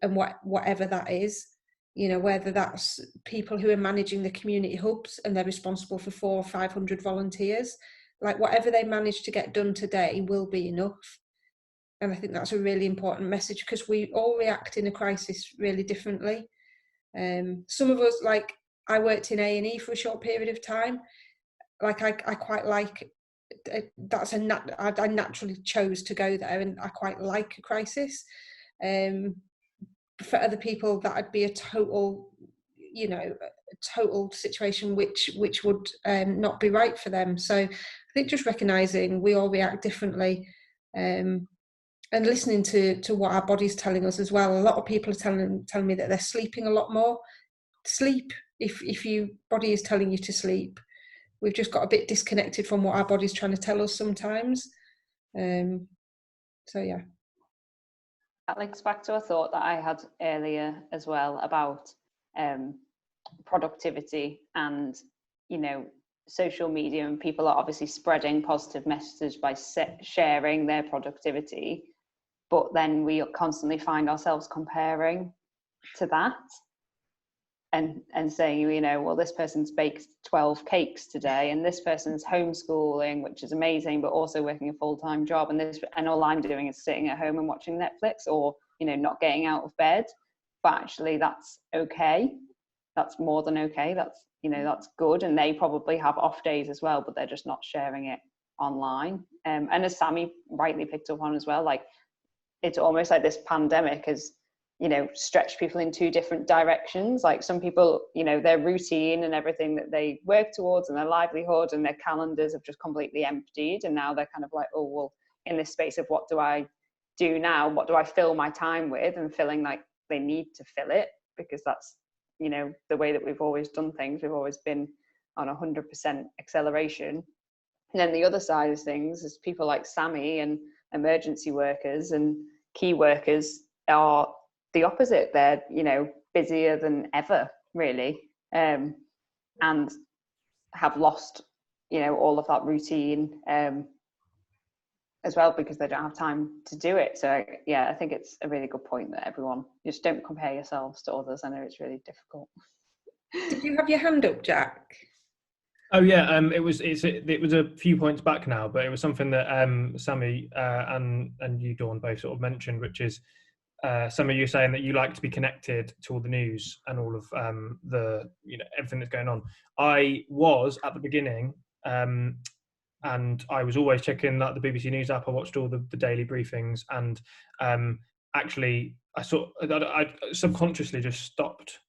And whatever that is, you know, whether that's people who are managing the community hubs and they're responsible for 400 or 500 volunteers, like whatever they manage to get done today will be enough. And I think that's a really important message, because we all react in a crisis really differently. Some of us, like I worked in A&E for a short period of time, like I quite like that's I naturally chose to go there, and I quite like a crisis. For other people, that'd be a total, you know, a total situation which would not be right for them. So I think just recognizing we all react differently, and listening to what our body's telling us as well. A lot of people are telling me that they're sleeping a lot more. Sleep, if your body is telling you to sleep, we've just got a bit disconnected from what our body's trying to tell us sometimes. So yeah. That links back to a thought that I had earlier as well about productivity and, you know, social media, and people are obviously spreading positive messages by sharing their productivity, but then we constantly find ourselves comparing to that and saying, you know, well, this person's baked 12 cakes today, and this person's homeschooling, which is amazing, but also working a full-time job, and all I'm doing is sitting at home and watching Netflix, or, you know, not getting out of bed. But actually that's okay. That's more than okay. That's, you know, that's good. And they probably have off days as well, but they're just not sharing it online. And as Sammy rightly picked up on as well, like, it's almost like this pandemic has, you know, stretched people in two different directions. Like, some people, you know, their routine and everything that they work towards and their livelihood and their calendars have just completely emptied. And now they're kind of like, oh, well, in this space of what do I do now? What do I fill my time with? And feeling like they need to fill it, because that's, you know, the way that we've always done things. We've always been on 100% acceleration. And then the other side of things is people like Sammy and emergency workers and key workers are the opposite. They're, you know, busier than ever, really, and have lost, you know, all of that routine as well, because they don't have time to do it. So yeah, I think it's a really good point that everyone just don't compare yourselves to others. I know it's really difficult. Did you have your hand up, Jack? Oh yeah, it was a few points back now, but it was something that Sammy and you, Dawn, both sort of mentioned, which is some of you saying that you like to be connected to all the news and all of the, you know, everything that's going on. I was at the beginning, and I was always checking like the BBC News app. I watched all the daily briefings, and actually I subconsciously just stopped.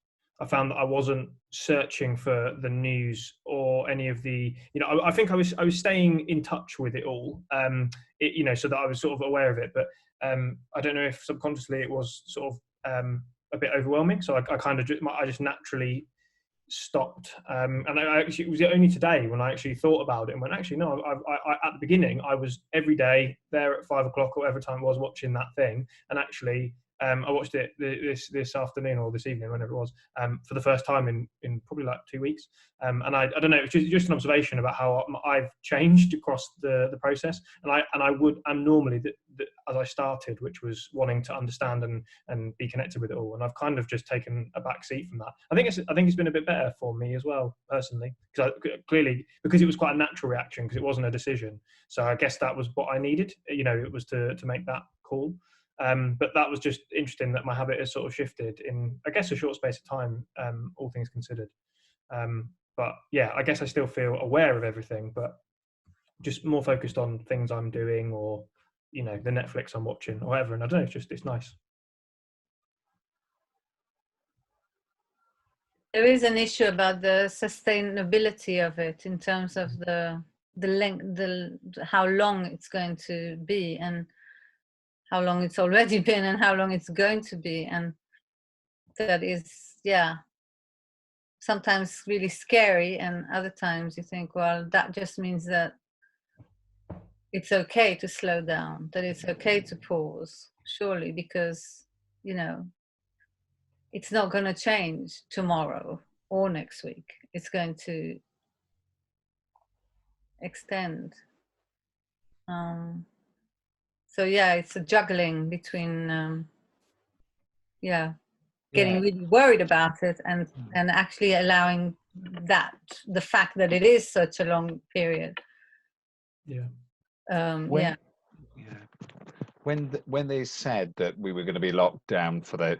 I found that I wasn't searching for the news or any of the, you know, I think I was staying in touch with it all, you know, so that I was sort of aware of it. But I don't know if subconsciously it was sort of a bit overwhelming. So I just naturally stopped. And it was only today when I actually thought about it and went, actually, no, I at the beginning, I was every day there at 5 o'clock or whatever time it was watching that thing. And actually, I watched it this afternoon or this evening, whenever it was, for the first time in probably like 2 weeks. And I don't know, it's just an observation about how I've changed across the process. And normally as I started, which was wanting to understand and be connected with it all, and I've kind of just taken a back seat from that. I think it's been a bit better for me as well, personally, because it was quite a natural reaction, because it wasn't a decision. So I guess that was what I needed. You know, it was to make that call. But that was just interesting that my habit has sort of shifted in, I guess, a short space of time, all things considered. But yeah, I guess I still feel aware of everything, but just more focused on things I'm doing, or, you know, the Netflix I'm watching or whatever. And I don't know, it's nice. There is an issue about the sustainability of it in terms of the length, how long it's going to be, and how long it's already been, and how long it's going to be. And that is, yeah, sometimes really scary, and other times you think, well, that just means that it's okay to slow down, that it's okay to pause, surely, because, you know, it's not going to change tomorrow or next week. It's going to extend. So yeah, it's a juggling between, getting really worried about it and actually allowing the fact that it is such a long period. When they said that we were going to be locked down for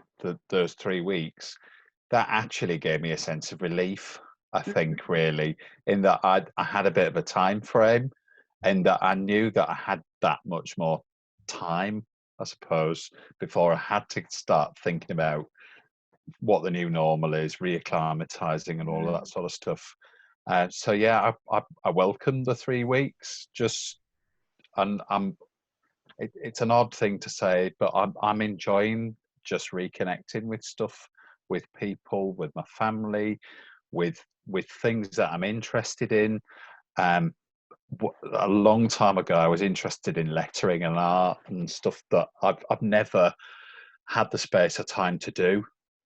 those 3 weeks, that actually gave me a sense of relief, I think, really, in that I had a bit of a time frame. and that I knew that I had that much more time, I suppose, before I had to start thinking about what the new normal is, reacclimatizing and all of that sort of stuff. So yeah, I welcome the 3 weeks. And it's an odd thing to say, but I'm enjoying just reconnecting with stuff, with people, with my family, with things that I'm interested in. A long time ago, I was interested in lettering and art and stuff that I've never had the space or time to do.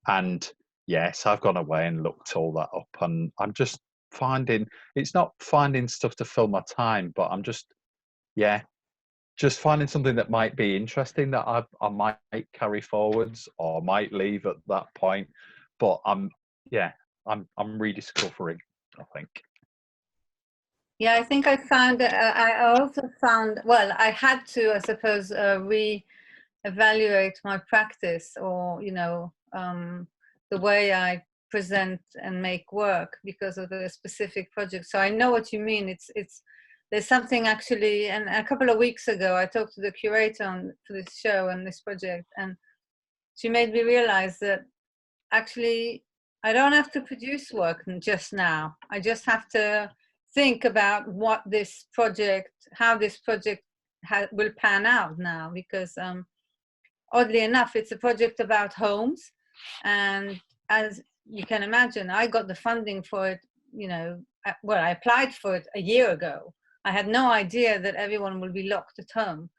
And yes, I've gone away and looked all that up, and I'm just finding, it's not finding stuff to fill my time, but I'm just finding something that might be interesting that I might carry forwards or might leave at that point. But I'm rediscovering, I think. Yeah, I think I found, I also found, well, I had to, I suppose, re-evaluate my practice, or, you know, the way I present and make work because of the specific project. So I know what you mean. There's something actually, and a couple of weeks ago, I talked to the curator for this show and this project, and she made me realize that actually I don't have to produce work just now. I just have to think about what this project, how this project will pan out now, because oddly enough, it's a project about homes. And as you can imagine, I got the funding for it, you know, well, I applied for it a year ago. I had no idea that everyone will be locked at home.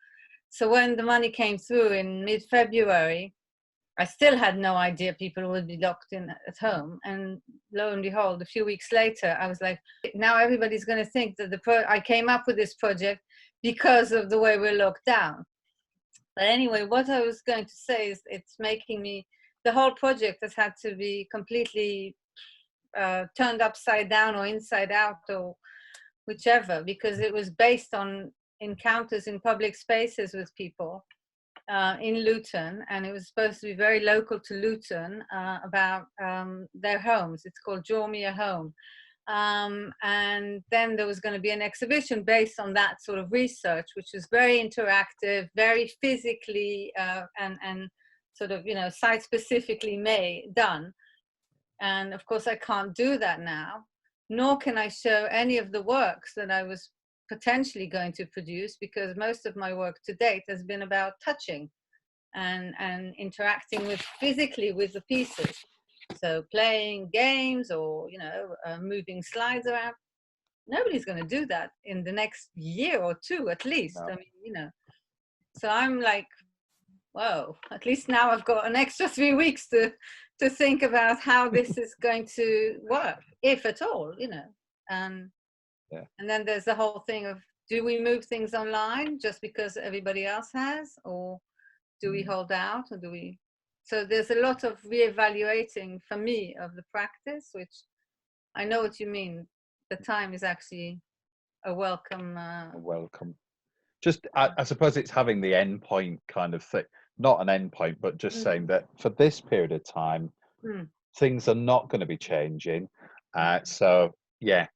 So when the money came through in mid-February, I still had no idea people would be locked in at home. And lo and behold, a few weeks later, I was like, now everybody's going to think that I came up with this project because of the way we're locked down. But anyway, what I was going to say is it's making me, the whole project has had to be completely turned upside down or inside out or whichever, because it was based on encounters in public spaces with people in Luton, and it was supposed to be very local to Luton, about their homes. It's called Draw Me a Home. And then there was going to be an exhibition based on that sort of research, which was very interactive, very physically and sort of, you know, site specifically done. And of course I can't do that now, nor can I show any of the works that I was potentially going to produce, because most of my work to date has been about touching and interacting physically with the pieces. So playing games or, you know, moving slides around. Nobody's going to do that in the next year or two, at least. No. I mean, you know, so I'm like, whoa, at least now I've got an extra 3 weeks to think about how this is going to work, if at all, you know. And then there's the whole thing of, do we move things online just because everybody else has, or do we hold out, or do we? So there's a lot of reevaluating for me of the practice, which I know what you mean. The time is actually a welcome. Just, I suppose it's having the end point kind of thing, not an end point, but just saying that for this period of time, things are not going to be changing. So yeah,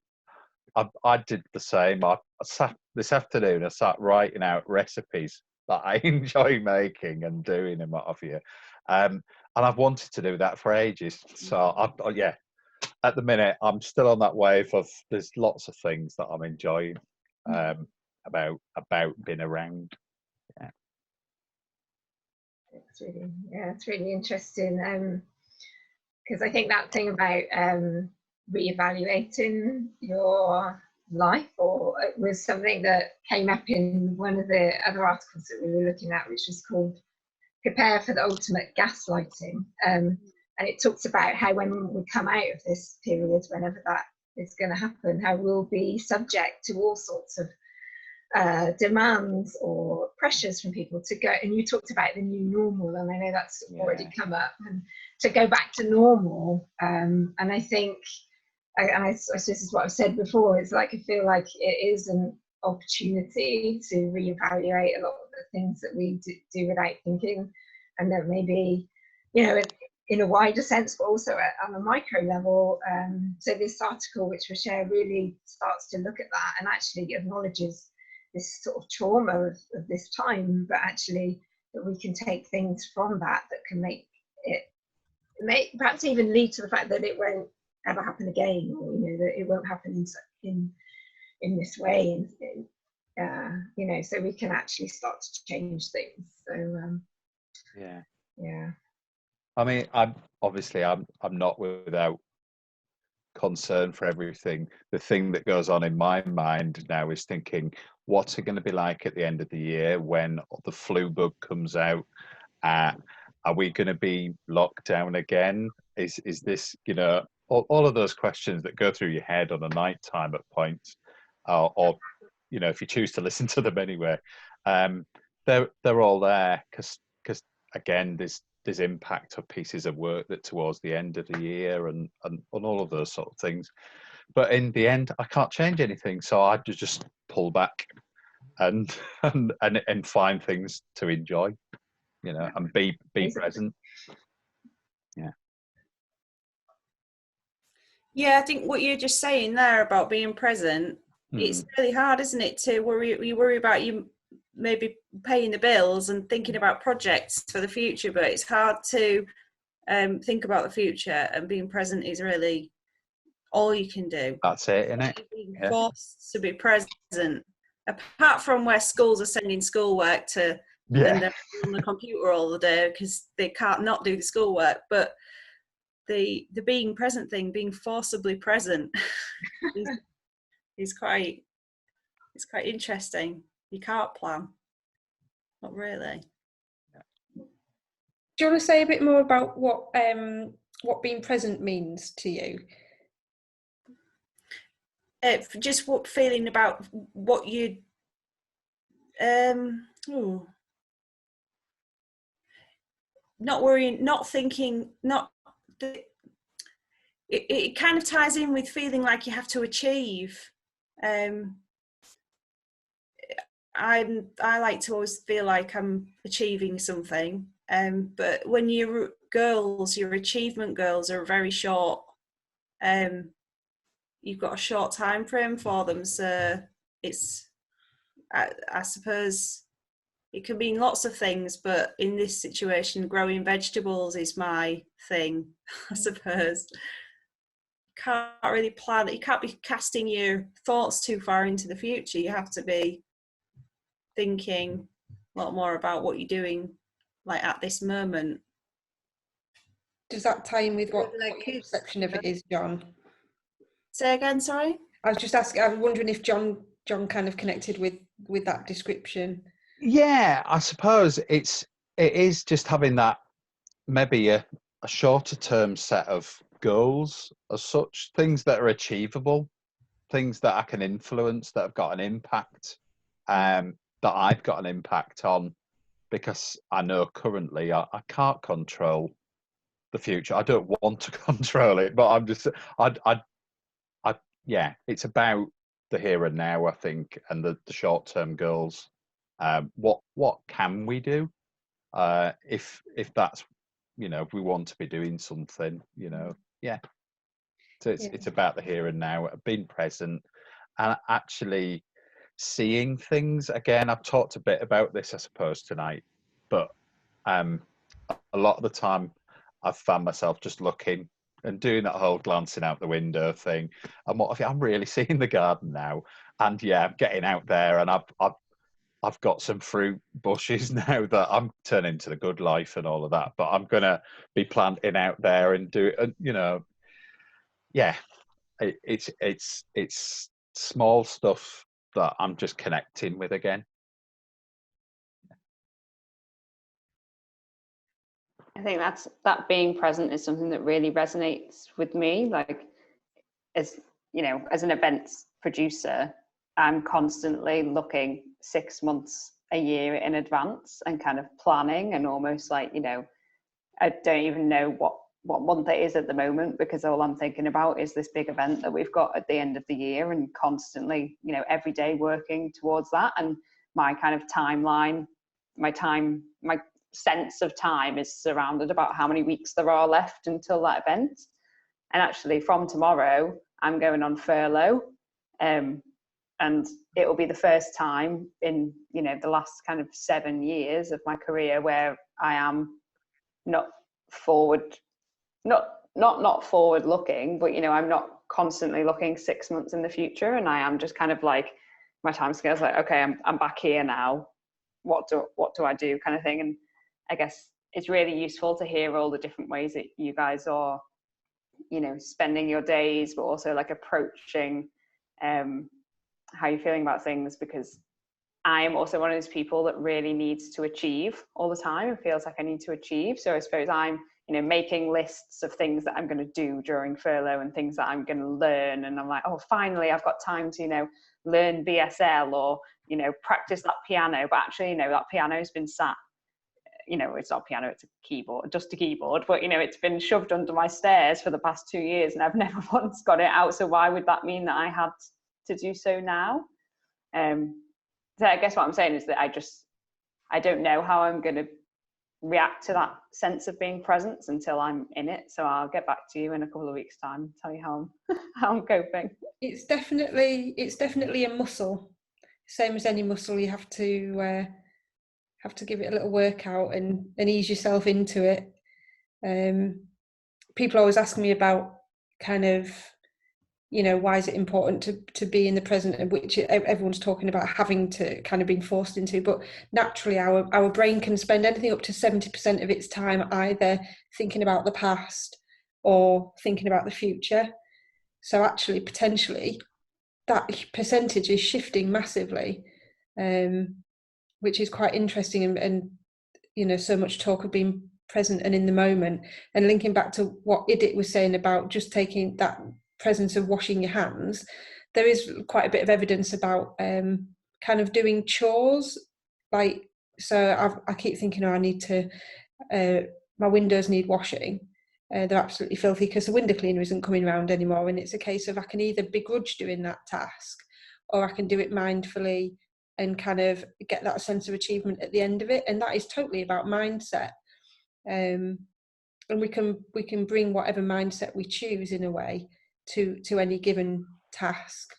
I did the same. I sat this afternoon, I sat writing out recipes that I enjoy making and doing and what have you. And I've wanted to do that for ages. So at the minute, I'm still on that wave of, there's lots of things that I'm enjoying about being around. Yeah. It's really interesting. Because I think that thing about reevaluating your life, or it was something that came up in one of the other articles that we were looking at, which was called Prepare for the Ultimate Gaslighting. And it talks about how when we come out of this period, whenever that is going to happen, how we'll be subject to all sorts of demands or pressures from people to go. And you talked about the new normal, and I know that's already come up, and to go back to normal. And I think, I suppose this is what I've said before, it's like I feel like it is an opportunity to reevaluate a lot of the things that we do without thinking, and that maybe, you know, in a wider sense, but also on a micro level. So this article which we share really starts to look at that and actually acknowledges this sort of trauma of this time, but actually that we can take things from that can make it, perhaps even lead to the fact that it won't ever happen again, or that it won't happen in this way, and so we can actually start to change things. So yeah. I mean, I'm not without concern for everything. The thing that goes on in my mind now is thinking, what's it going to be like at the end of the year when the flu bug comes out? Are we going to be locked down again? Is this, all of those questions that go through your head on a night time at points, or if you choose to listen to them anyway, they're all there because again, there's impact of pieces of work that towards the end of the year and all of those sort of things. But in the end, I can't change anything, so I just pull back and find things to enjoy, and be present. Yeah, I think what you're just saying there about being present, it's really hard, isn't it, to worry about you maybe paying the bills and thinking about projects for the future, but it's hard to think about the future, and being present is really all you can do. That's it, isn't it? Being forced to be present, apart from where schools are sending schoolwork to and they're on the computer all the day because they can't not do the schoolwork, but the being present thing, being forcibly present is quite interesting. You can't plan, not really. Do you want to say a bit more about what being present means to you? Just what feeling about what you not worrying, not thinking, it kind of ties in with feeling like you have to achieve. I like to always feel like I'm achieving something, but when you're girls, your achievement goals are very short. You've got a short time frame for them, so it's I suppose it can mean lots of things, but in this situation, growing vegetables is my thing, I suppose. Can't really plan it. You can't be casting your thoughts too far into the future. You have to be thinking a lot more about what you're doing, like at this moment. Does that tie in with what your perception of it is, John? Say again, sorry? I was just asking. I was wondering if John kind of connected with that description. Yeah, I suppose it is just having that maybe a shorter term set of goals as such, things that are achievable, things that I can influence, that have got an impact, that I've got an impact on, because I know currently I can't control the future. I don't want to control it, but I'm just, it's about the here and now, I think, and the short term goals. What can we do if that's, if we want to be doing something, so it's about the here and now, being present and actually seeing things. Again, I've talked a bit about this, I suppose, tonight, but a lot of the time I've found myself just looking and doing that whole glancing out the window thing, and what I'm really seeing the garden now, and I'm getting out there, and I've got some fruit bushes now that I'm turning to the good life and all of that, but I'm going to be planting out there and do it. And, it's small stuff that I'm just connecting with again. I think that being present is something that really resonates with me. Like, as an events producer, I'm constantly looking 6 months, a year in advance and kind of planning, and almost like, I don't even know what month it is at the moment, because all I'm thinking about is this big event that we've got at the end of the year, and constantly, every day working towards that. And my kind of timeline, my sense of time is surrounded about how many weeks there are left until that event. And actually from tomorrow, I'm going on furlough. and it will be the first time in, you know, the last kind of 7 years of my career where I am not forward looking, but, you know, I'm not constantly looking 6 months in the future, and I am just kind of like, my time scale's like, okay, I'm back here now, what do I do, kind of thing. And I guess it's really useful to hear all the different ways that you guys are, you know, spending your days, but also like approaching how you're feeling about things, because I am also one of those people that really needs to achieve all the time and feels like I need to achieve. So I suppose I'm, you know, making lists of things that I'm going to do during furlough and things that I'm going to learn. And I'm like, oh, finally, I've got time to, you know, learn BSL or, you know, practice that piano. But actually, you know, that piano's been sat, you know, it's not piano, it's a keyboard, just a keyboard. But, you know, it's been shoved under my stairs for the past 2 years and I've never once got it out. So why would that mean that I had to do so now? So I guess what I'm saying is that I don't know how I'm going to react to that sense of being present until I'm in it. So I'll get back to you in a couple of weeks' time and tell you how I'm coping. It's definitely a muscle. Same as any muscle, you have to give it a little workout and ease yourself into it. People always ask me about kind of, you know, why is it important to be in the present, and which everyone's talking about having to kind of being forced into, but naturally our brain can spend anything up to 70% of its time either thinking about the past or thinking about the future. So actually, potentially, that percentage is shifting massively, which is quite interesting, and you know, so much talk of being present and in the moment, and linking back to what Idit was saying about just taking that presence of washing your hands. There is quite a bit of evidence about kind of doing chores, like, so I keep thinking, oh, I need to, my windows need washing. They're absolutely filthy because the window cleaner isn't coming around anymore, and it's a case of I can either begrudge doing that task or I can do it mindfully and kind of get that sense of achievement at the end of it. And that is totally about mindset. And we can bring whatever mindset we choose in a way to any given task.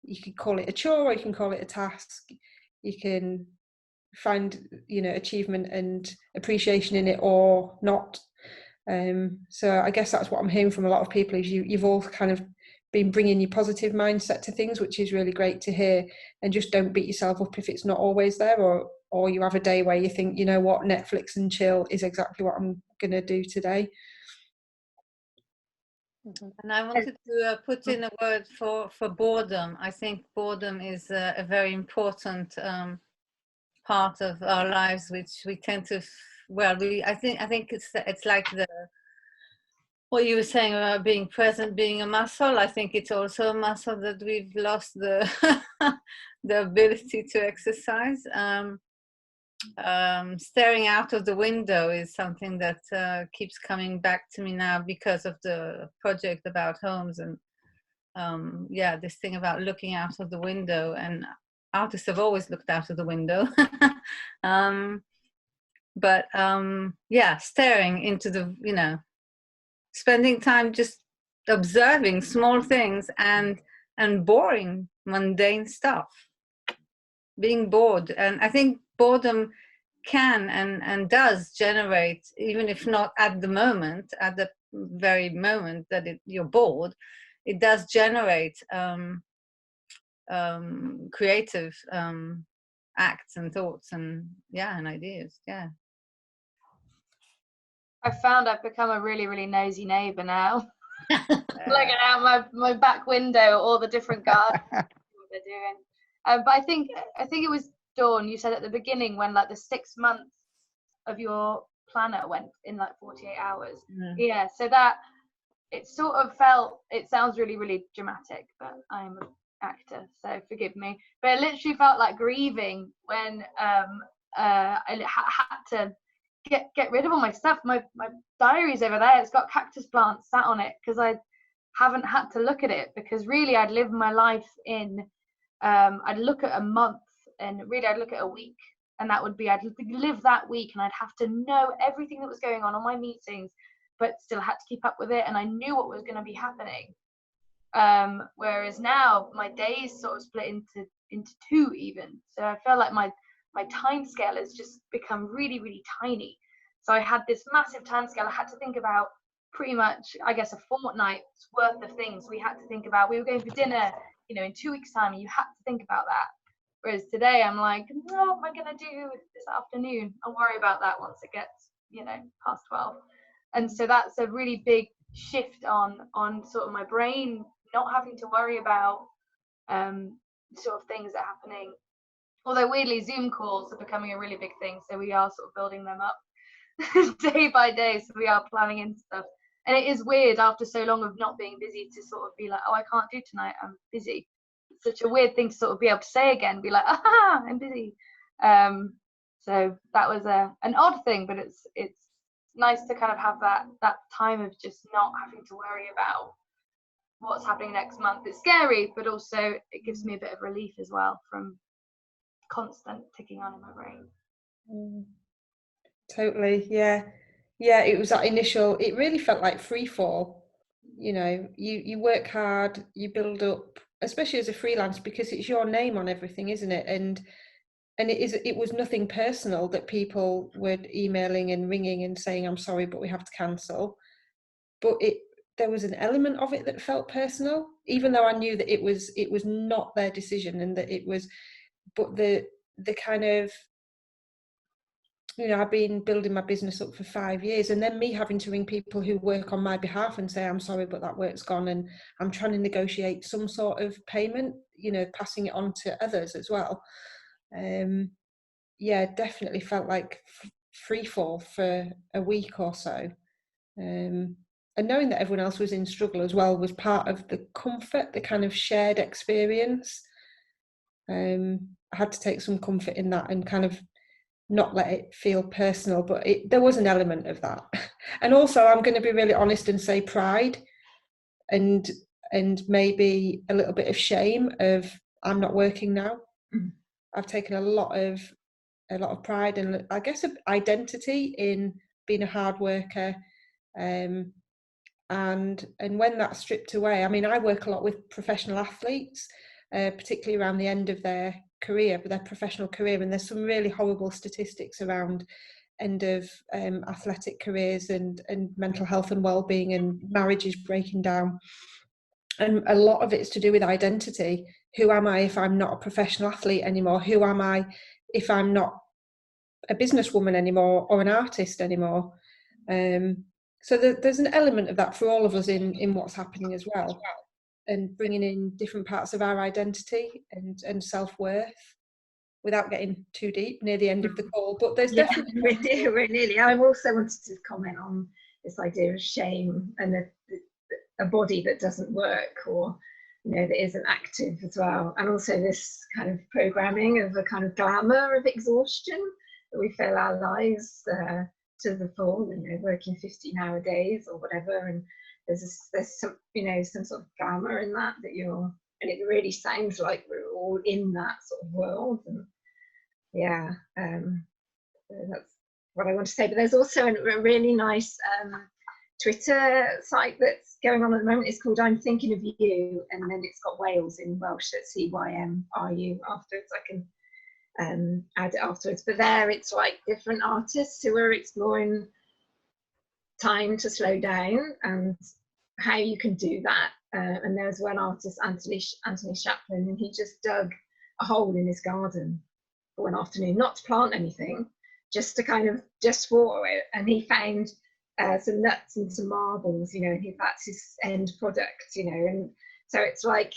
You can call it a chore or you can call it a task. You can find, you know, achievement and appreciation in it or not. So I guess that's what I'm hearing from a lot of people is you've all kind of been bringing your positive mindset to things, which is really great to hear. And just don't beat yourself up if it's not always there, or you have a day where you think, you know what, Netflix and chill is exactly what I'm going to do today. And I wanted to put in a word for boredom. I think boredom is a very important part of our lives, which we tend to, I think it's like what you were saying about being present, being a muscle. I think it's also a muscle that we've lost the the ability to exercise. Staring out of the window is something that keeps coming back to me now because of the project about homes, and this thing about looking out of the window, and artists have always looked out of the window. Staring into the, you know, spending time just observing small things and boring, mundane stuff, being bored. And I think boredom can and does generate, even if not at the moment, at the very moment that you're bored, it does generate creative acts and thoughts and ideas. Yeah. I found I've become a really, really nosy neighbour now. Looking out my back window at all the different gardens, what they're doing. But I think it was Dawn, you said at the beginning when like the 6 months of your planner went in like 48 hours. Yeah, so that it sort of felt, it sounds really, really dramatic, but I'm an actor, so forgive me. But it literally felt like grieving when I had to get rid of all my stuff. My diary's over there, it's got cactus plants sat on it because I haven't had to look at it, because really I'd live my life in I'd look at a month, and really I'd look at a week, and that would be, I'd live that week and I'd have to know everything that was going on my meetings, but still had to keep up with it, and I knew what was going to be happening. Whereas now my days sort of split into two even. So I feel like my time scale has just become really, really tiny. So I had this massive time scale. I had to think about pretty much, I guess, a fortnight's worth of things we had to think about. We were going for dinner, you know, in 2 weeks' time, and you had to think about that. Whereas today I'm like, no, what am I going to do this afternoon? I'll worry about that once it gets, you know, past 12. And so that's a really big shift on sort of my brain not having to worry about sort of things that are happening. Although weirdly, Zoom calls are becoming a really big thing, so we are sort of building them up day by day. So we are planning in stuff, and it is weird after so long of not being busy to sort of be like, oh, I can't do tonight, I'm busy. It's such a weird thing to sort of be able to say again, be like, ah, I'm busy. So that was an odd thing, but it's nice to kind of have that time of just not having to worry about what's happening next month. It's scary, but also it gives me a bit of relief as well from constant ticking on in my brain. Totally, yeah. It was that initial, it really felt like free fall. You know, you work hard, you build up, especially as a freelance, because it's your name on everything, isn't it? And it was nothing personal that people were emailing and ringing and saying, I'm sorry, but we have to cancel. But there was an element of it that felt personal, even though I knew that it was not their decision, and that it was, but the kind of, you know, I've been building my business up for 5 years, and then me having to ring people who work on my behalf and say, I'm sorry, but that work's gone, and I'm trying to negotiate some sort of payment, you know, passing it on to others as well. Definitely felt like free fall for a week or so. And knowing that everyone else was in struggle as well was part of the comfort, the kind of shared experience. I had to take some comfort in that and kind of not let it feel personal, but there was an element of that. And also, I'm going to be really honest and say pride and maybe a little bit of shame of I'm not working now. I've taken a lot of pride and I guess identity in being a hard worker. And when that's stripped away, I mean, I work a lot with professional athletes, particularly around the end of their career, their professional career, and there's some really horrible statistics around end of athletic careers and mental health and well-being and marriages breaking down. And a lot of it's to do with identity. Who am I if I'm not a professional athlete anymore? Who am I if I'm not a businesswoman anymore or an artist anymore? So there's an element of that for all of us in what's happening as well, and bringing in different parts of our identity and self-worth without getting too deep near the end of the call. But there's definitely... We're nearly. I also wanted to comment on this idea of shame and a body that doesn't work, or, you know, that isn't active as well. And also this kind of programming of a kind of glamour of exhaustion, that we fill our lives to the full, you know, working 15-hour days or whatever, and there's some, you know, some sort of glamour in that you're, and it really sounds like we're all in that sort of world. And that's what I want to say. But there's also a really nice Twitter site that's going on at the moment. It's called I'm Thinking of You, and then it's got Wales in Welsh, that's CYMRU afterwards. I can add it afterwards, but there it's like different artists who are exploring time to slow down and how you can do that. And there was one artist, Anthony Chaplin, and he just dug a hole in his garden for one afternoon, not to plant anything, just to kind of just water it, and he found some nuts and some marbles, you know, and that's his end product, you know. And so it's like,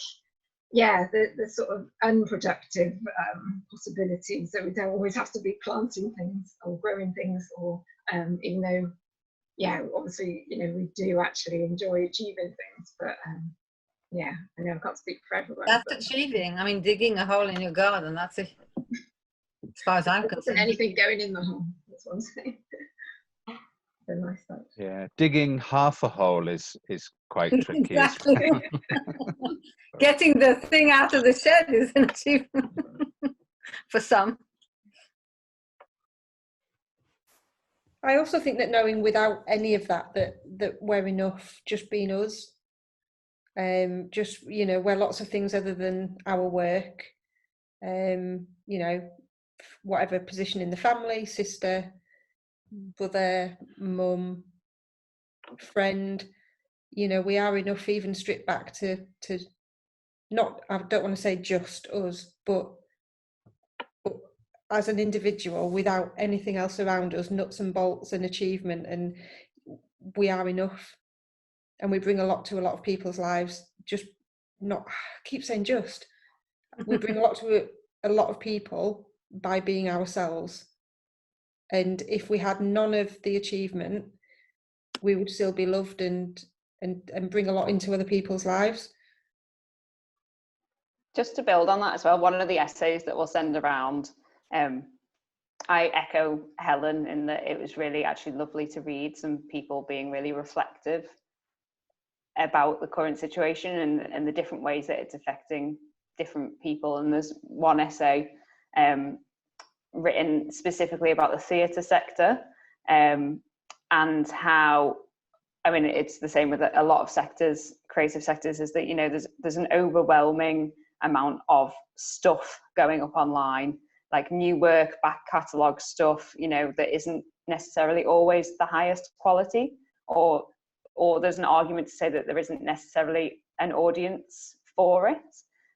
yeah, the sort of unproductive possibilities, that we don't always have to be planting things or growing things, or even though, yeah, obviously, you know, we do actually enjoy achieving things, but yeah, I know I can't speak for everyone. That's achieving. I mean, digging a hole in your garden, that's it. As far as I'm concerned. Anything going in the hole, that's what I'm saying. A nice touch. Yeah, digging half a hole is quite tricky. Exactly. Getting the thing out of the shed is an achievement for some. I also think that knowing without any of that we're enough, just being us, just, you know, we're lots of things other than our work, you know, whatever position in the family, sister, brother, mum, friend, you know, we are enough, even stripped back to not, I don't want to say just us, but as an individual, without anything else around us, nuts and bolts and achievement, and we are enough, and we bring a lot to a lot of people's lives. Just not, I keep saying just, we bring a lot to a lot of people by being ourselves. And if we had none of the achievement, we would still be loved and bring a lot into other people's lives. Just to build on that as well, one of the essays that we'll send around, I echo Helen in that it was really actually lovely to read some people being really reflective about the current situation and the different ways that it's affecting different people. And there's one essay written specifically about the theatre sector, and how, I mean, it's the same with a lot of sectors, creative sectors, is that, you know, there's an overwhelming amount of stuff going up online, like new work, back catalogue stuff, you know, that isn't necessarily always the highest quality, or there's an argument to say that there isn't necessarily an audience for it.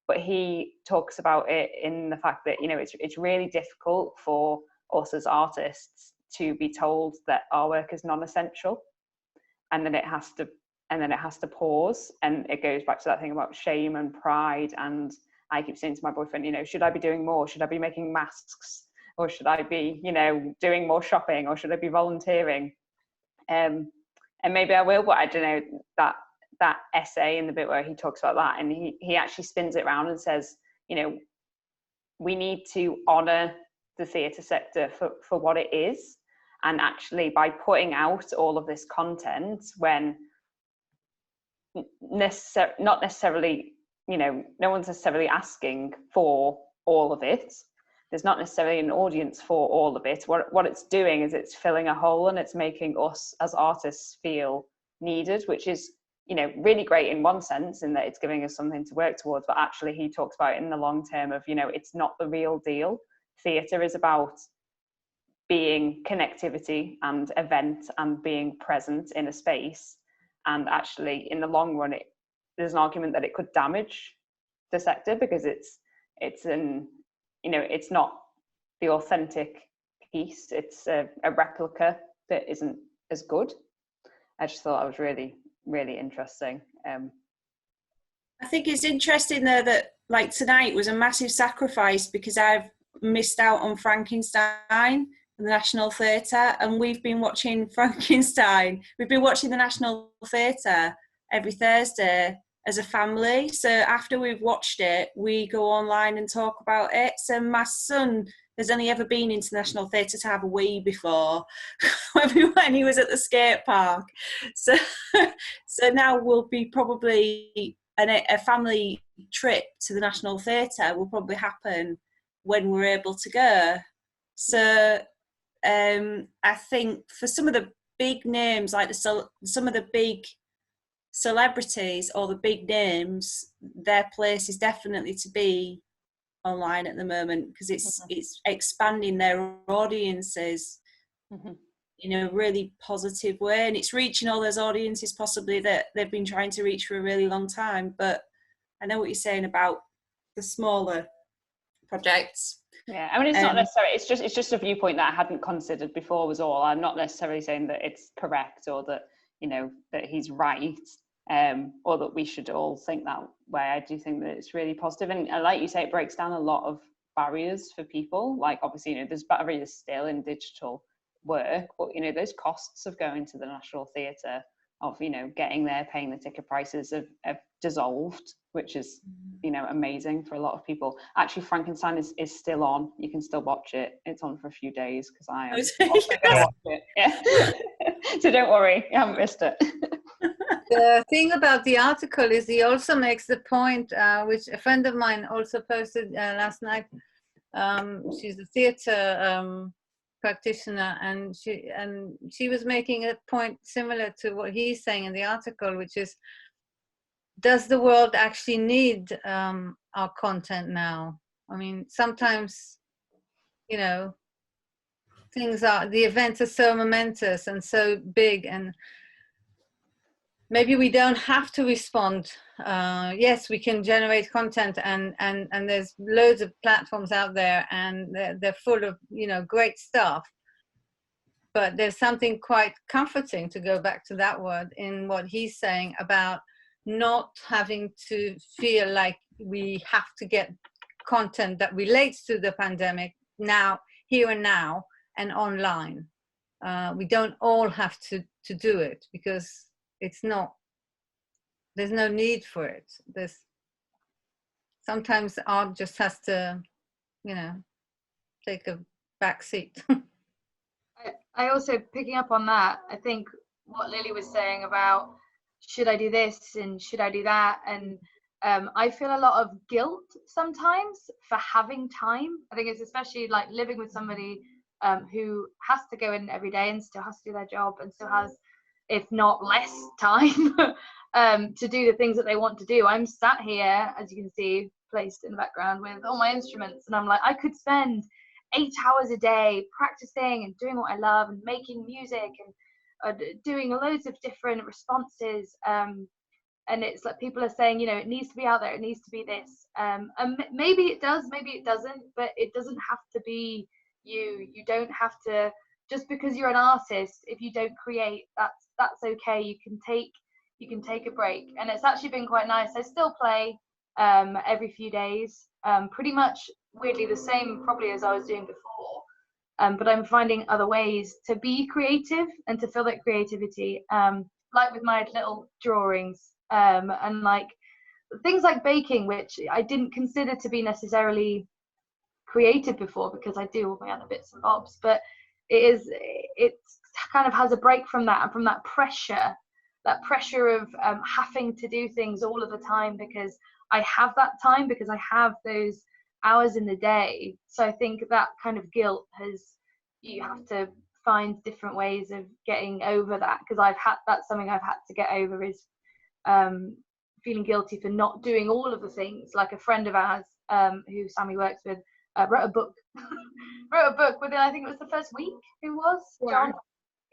But he talks about it in the fact that, you know, it's really difficult for us as artists to be told that our work is non-essential, and then it has to pause, and it goes back to that thing about shame and pride. And I keep saying to my boyfriend, you know, should I be doing more? Should I be making masks? Or should I be, you know, doing more shopping? Or should I be volunteering? And maybe I will, but I don't know, that essay in the bit where he talks about that, and he actually spins it around and says, you know, we need to honour the theatre sector for what it is. And actually, by putting out all of this content, when not necessarily, you know, no one's necessarily asking for all of it, there's not necessarily an audience for all of it. What it's doing is it's filling a hole, and it's making us as artists feel needed, which is, you know, really great in one sense, in that it's giving us something to work towards. But actually, he talks about it in the long term of, you know, it's not the real deal. Theatre is about being connectivity and event and being present in a space. And actually, in the long run, there's an argument that it could damage the sector, because it's an, you know, it's not the authentic piece. It's a replica that isn't as good. I just thought that was really, really interesting. I think it's interesting though that, like, tonight was a massive sacrifice, because I've missed out on Frankenstein, the National Theatre, and we've been watching Frankenstein. We've been watching the National Theatre every Thursday as a family. So after we've watched it, we go online and talk about it. So my son has only ever been into the National Theatre to have a wee before, when he was at the skate park. So now we'll be probably a family trip to the National Theatre will probably happen when we're able to go. So I think for some of the big names, like some of the big celebrities or the big names, their place is definitely to be online at the moment, because it's expanding their audiences in a really positive way, and it's reaching all those audiences possibly that they've been trying to reach for a really long time. But I know what you're saying about the smaller projects. Yeah, I mean, it's not necessarily, it's just a viewpoint that I hadn't considered before, was all. I'm not necessarily saying that it's correct, or that, you know, that he's right, or that we should all think that way. I do think that it's really positive, and like you say, it breaks down a lot of barriers for people. Like, obviously, you know, there's barriers still in digital work, but, you know, those costs of going to the National Theatre, of, you know, getting there, paying the ticket prices have dissolved, which is, you know, amazing for a lot of people. Actually, Frankenstein is still on. You can still watch it. It's on for a few days, because I am also going to watch it. Yeah. So don't worry, you haven't missed it. The thing about the article is he also makes the point, which a friend of mine also posted last night. She's a theatre practitioner, and she was making a point similar to what he's saying in the article, which is does the world actually need our content now? I mean, sometimes, you know, the events are so momentous and so big, and maybe we don't have to respond. Yes, we can generate content, and there's loads of platforms out there, and they're full of, you know, great stuff. But there's something quite comforting, to go back to that word, in what he's saying about not having to feel like we have to get content that relates to the pandemic now, here and now, and online. We don't all have to do it, because there's no need for it. Sometimes art just has to, you know, take a back seat. I also, picking up on that, I think what Lily was saying about should I do this and should I do that, and I feel a lot of guilt sometimes for having time. I think it's especially like living with somebody who has to go in every day and still has to do their job and still has, if not less time, to do the things that they want to do. I'm sat here, as you can see, placed in the background with all my instruments, and I'm like, I could spend 8 hours a day practicing and doing what I love and making music and doing loads of different responses. And it's like people are saying, you know, it needs to be out there, it needs to be this. And maybe it does, maybe it doesn't, but it doesn't have to be you. You don't have to, just because you're an artist, if you don't create, that's okay. You can take a break. And it's actually been quite nice. I still play every few days, pretty much weirdly the same probably as I was doing before, but I'm finding other ways to be creative and to feel that creativity, like with my little drawings, and like things like baking, which I didn't consider to be necessarily creative before because I do all my other bits and bobs, but it kind of has a break from that, and from that pressure of having to do things all of the time, because I have that time, because I have those hours in the day. So I think that kind of guilt you have to find different ways of getting over that, because that's something I've had to get over, is feeling guilty for not doing all of the things. Like a friend of ours who Sammy works with wrote a book within, I think it was the first week. Who was John?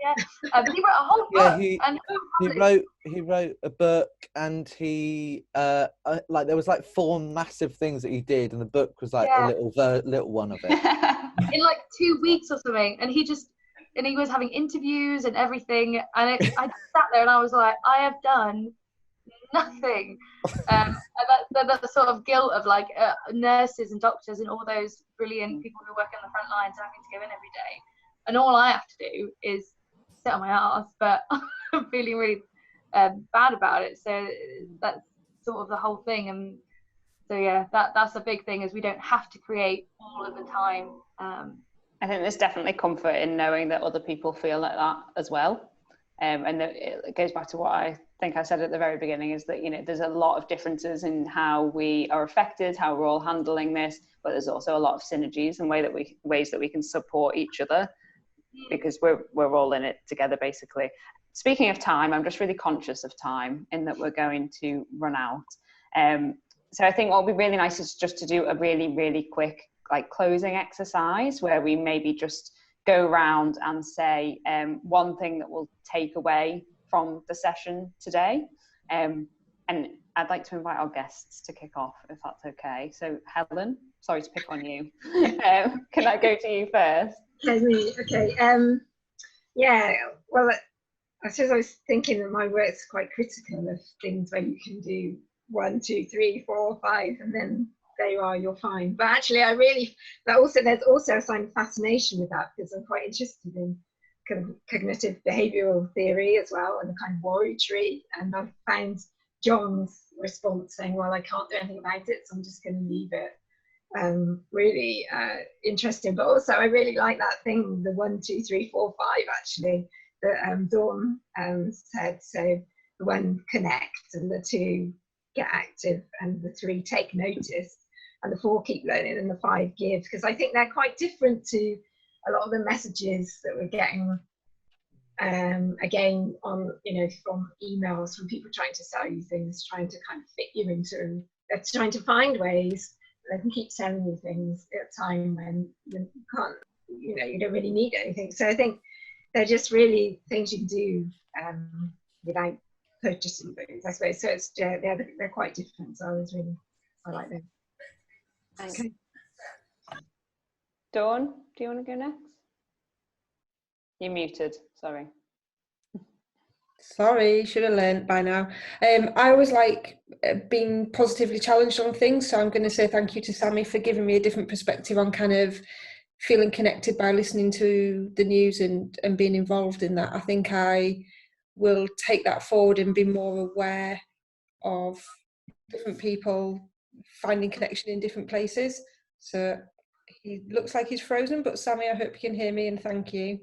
Yeah, but he wrote a whole book. Yeah, he wrote a book, and he like there was like 4 massive things that he did, and the book was like a little one of it. In like 2 weeks or something, and he was having interviews and everything, and I just sat there and I was like, I have done nothing. And that sort of guilt of like nurses and doctors and all those brilliant people who work on the front lines having to go in every day, and all I have to do is sit on my ass, but I'm feeling really bad about it. So that's sort of the whole thing. And so yeah, that's a big thing, is we don't have to create all of the time. I think there's definitely comfort in knowing that other people feel like that as well. And that it goes back to what I think I said at the very beginning, is that, you know, there's a lot of differences in how we are affected, how we're all handling this, but there's also a lot of synergies and ways that we can support each other, because we're all in it together, basically. Speaking of time, I'm just really conscious of time, in that we're going to run out. So I think what would be really nice is just to do a really, really quick like closing exercise, where we maybe just go around and say one thing that we'll take away from the session today. And I'd like to invite our guests to kick off, if that's okay. So Helen, sorry to pick on you. Can I go to you first? Okay. Yeah, well, I suppose I was thinking that my work's quite critical of things where you can do 1, 2, 3, 4, 5, and then there you are, you're fine. But actually, there's also a sign of fascination with that, because I'm quite interested in kind of cognitive behavioural theory as well, and the kind of worry tree. And I've found John's response saying, well, I can't do anything about it, so I'm just going to leave it. Really interesting. But also I really like that thing, the 1, 2, 3, 4, 5 actually, that Dawn said. So the 1, connect, and the 2, get active, and the 3, take notice, and the 4, keep learning, and the 5, give. Because I think they're quite different to a lot of the messages that we're getting again, on, from emails, from people trying to sell you things, trying to kind of fit you into, trying to find ways they can keep selling you things at a time when you can't, you don't really need anything. So I think they're just really things you can do without purchasing things, I suppose. So it's they're quite different. So I like them. Thanks. Okay. Dawn, do you want to go next? You're muted, sorry. Sorry, should have learned by now. I always like being positively challenged on things, so I'm going to say thank you to Sammy for giving me a different perspective on kind of feeling connected by listening to the news and being involved in that. I think I will take that forward and be more aware of different people finding connection in different places. So he looks like he's frozen, but Sammy, I hope you can hear me, and thank you.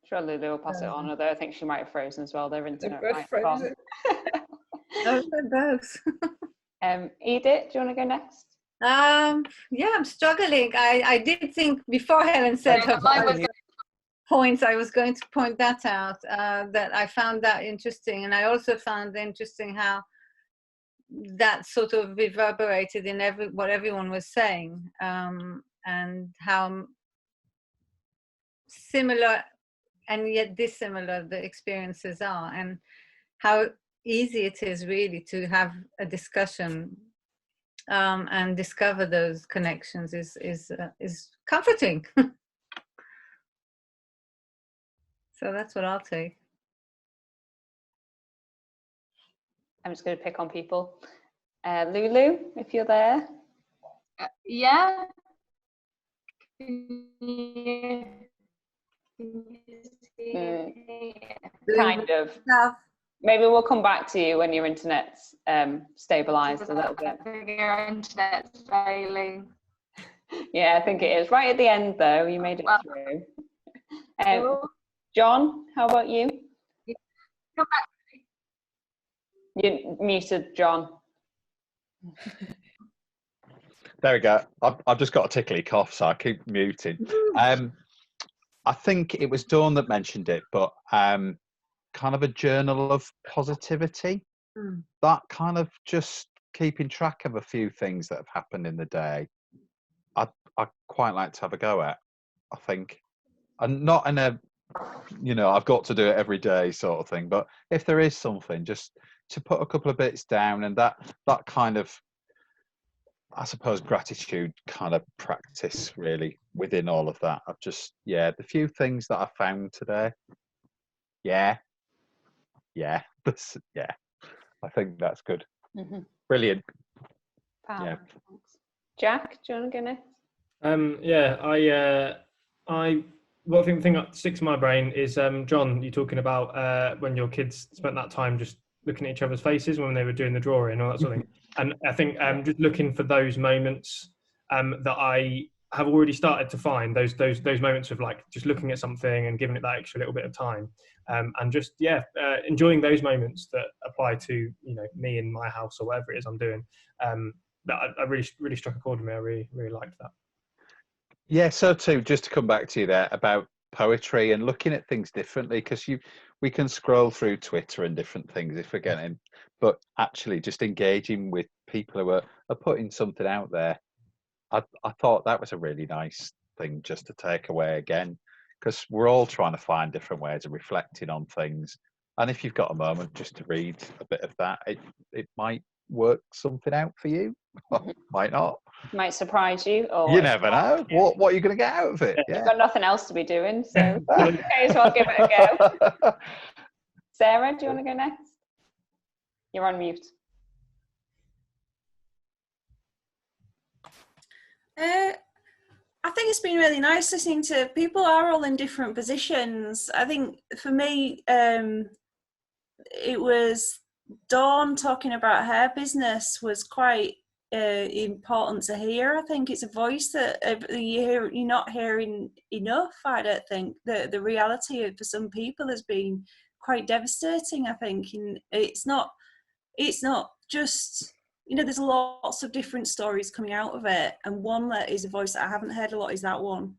Sure, Lulu will pass it on, although I think she might have frozen as well. Their internet They're both frozen. Oh, they're both. Idit, do you want to go next? Yeah, I'm struggling. I did think before Helen said her points, I was going to point that out, that I found that interesting. And I also found interesting how that sort of reverberated in what everyone was saying, and how similar and yet dissimilar the experiences are, and how easy it is really to have a discussion and discover those connections is comforting. So that's what I'll take. I'm just going to pick on people. Lulu, if you're there. Yeah. Kind of. Maybe we'll come back to you when your internet's stabilized a little bit. Your internet's failing. Yeah, I think it is. Right at the end, though, you made it through. John, how about you? Come back. You're muted, John. There we go. I've just got a tickly cough, so I keep muting. I think it was Dawn that mentioned it, but kind of a journal of positivity. That kind of just keeping track of a few things that have happened in the day. I quite like to have a go at, I think. And not in a, I've got to do it every day sort of thing, but if there is something, just to put a couple of bits down, and that kind of, I suppose, gratitude kind of practice really within all of that. I've just, the few things that I found today. I think that's good. Mm-hmm. Brilliant. Yeah. Jack, do you want to go next? Well, I think the thing that sticks in my brain is, John, you're talking about when your kids spent that time just looking at each other's faces when they were doing the drawing and all that sort of thing. And I think just looking for those moments that I have already started to find, those moments of like just looking at something and giving it that extra little bit of time, and just enjoying those moments that apply to me in my house or whatever it is I'm doing. That I really struck a chord with me. I really liked that. Yeah, so too, just to come back to you there about poetry and looking at things differently, because we can scroll through Twitter and different things if we're getting, but actually just engaging with people who are putting something out there. I thought that was a really nice thing just to take away again, because we're all trying to find different ways of reflecting on things. And if you've got a moment just to read a bit of that, it might work something out for you. Might not. Might surprise you. Or you never know. What are you going to get out of it? You've got nothing else to be doing, so you may as well give it a go. Sarah, do you want to go next? You're on mute. I think it's been really nice listening to people are all in different positions. I think for me, it was Dawn talking about her business was quite important to hear. I think it's a voice that you're not hearing enough. I don't think the reality for some people has been quite devastating. I think, and it's not just, there's lots of different stories coming out of it, and one that is a voice that I haven't heard a lot is that one.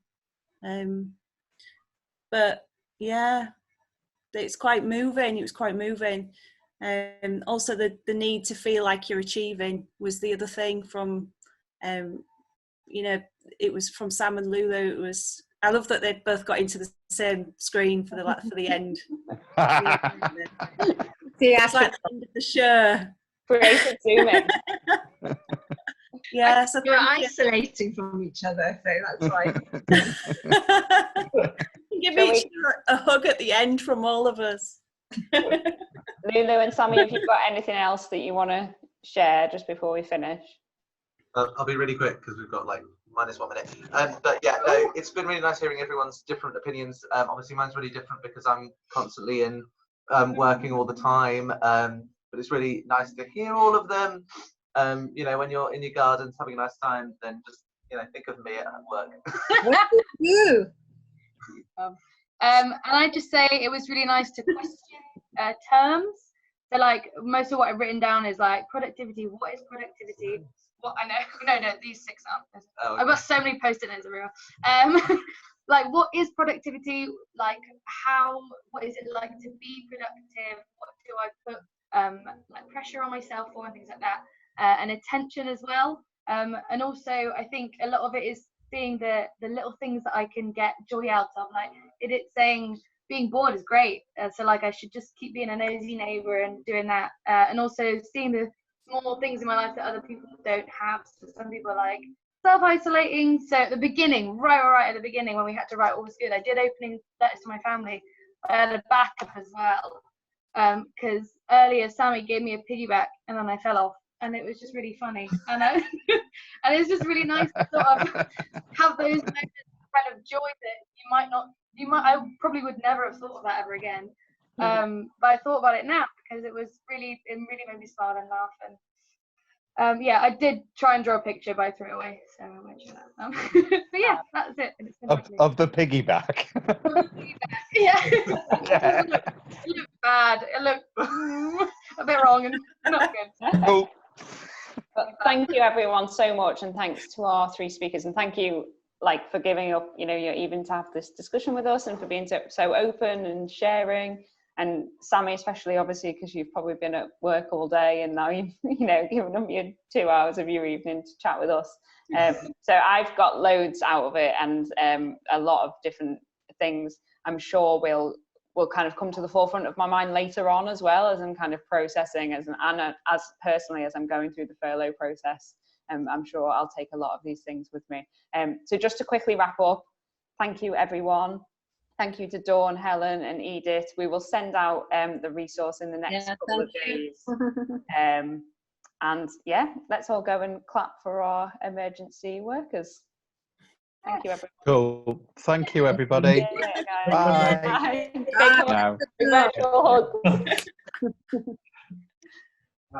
But Yeah, it's quite moving. It was quite moving. Also, the need to feel like you're achieving was the other thing from, you know, it was from Sam and Lulu. It was. I love that they both got into the same screen for the end. It's like the end of the show. Creative zooming. Yeah, so you're isolating from each other, so that's why. Give each other a hug at the end from all of us. Lulu and Sammy, have you got anything else that you want to share just before we finish? I'll be really quick because we've got like -1 minute. But yeah, no, it's been really nice hearing everyone's different opinions. Obviously, mine's really different because I'm constantly in working all the time. But it's really nice to hear all of them. You know, when you're in your gardens having a nice time, then just, you know, think of me at work. What did you? And I just say it was really nice to question terms. So like most of what I've written down is like productivity. What is productivity? What I know, no, these 6 aren't. Oh, okay. I've got so many post-it notes everywhere. Like what is productivity? Like what is it like to be productive? What do I put like pressure on myself for and things like that? And attention as well. And also I think a lot of it is seeing the little things that I can get joy out of. Like it's saying being bored is great. So like I should just keep being a nosy neighbor and doing that. And also seeing the small things in my life that other people don't have. So some people are like self-isolating. So at the beginning, right at the beginning when we had to write all was good, I did opening letters to my family. I had a backup as well. Because earlier Sammy gave me a piggyback and then I fell off. And it was just really funny, and and it's just really nice to sort of have those moments of kind of joy that I probably would never have thought of that ever again, but I thought about it now because it really made me smile and laugh. And yeah, I did try and draw a picture, but I threw it away, so I won't show that. But yeah, that's it. And it's been of the piggyback. Yeah. It looked bad. It looked a bit wrong and not good. Cool. But thank you everyone so much, and thanks to our 3 speakers, and thank you for giving up, you know, even to have this discussion with us, and for being so open and sharing. And Sammy especially, obviously, because you've probably been at work all day and now you've, you know, given up your 2 hours of your evening to chat with us. So I've got loads out of it, and a lot of different things I'm sure will kind of come to the forefront of my mind later on, as well as I'm kind of processing and as personally as I'm going through the furlough process. I'm sure I'll take a lot of these things with me. So just to quickly wrap up, thank you everyone. Thank you to Dawn, Helen and Idit. We will send out the resource in the next couple of days. And yeah, let's all go and clap for our emergency workers. Thank you, everyone. Cool. Thank you, everybody. Bye. Bye. Bye. Bye. Now. Virtual hug.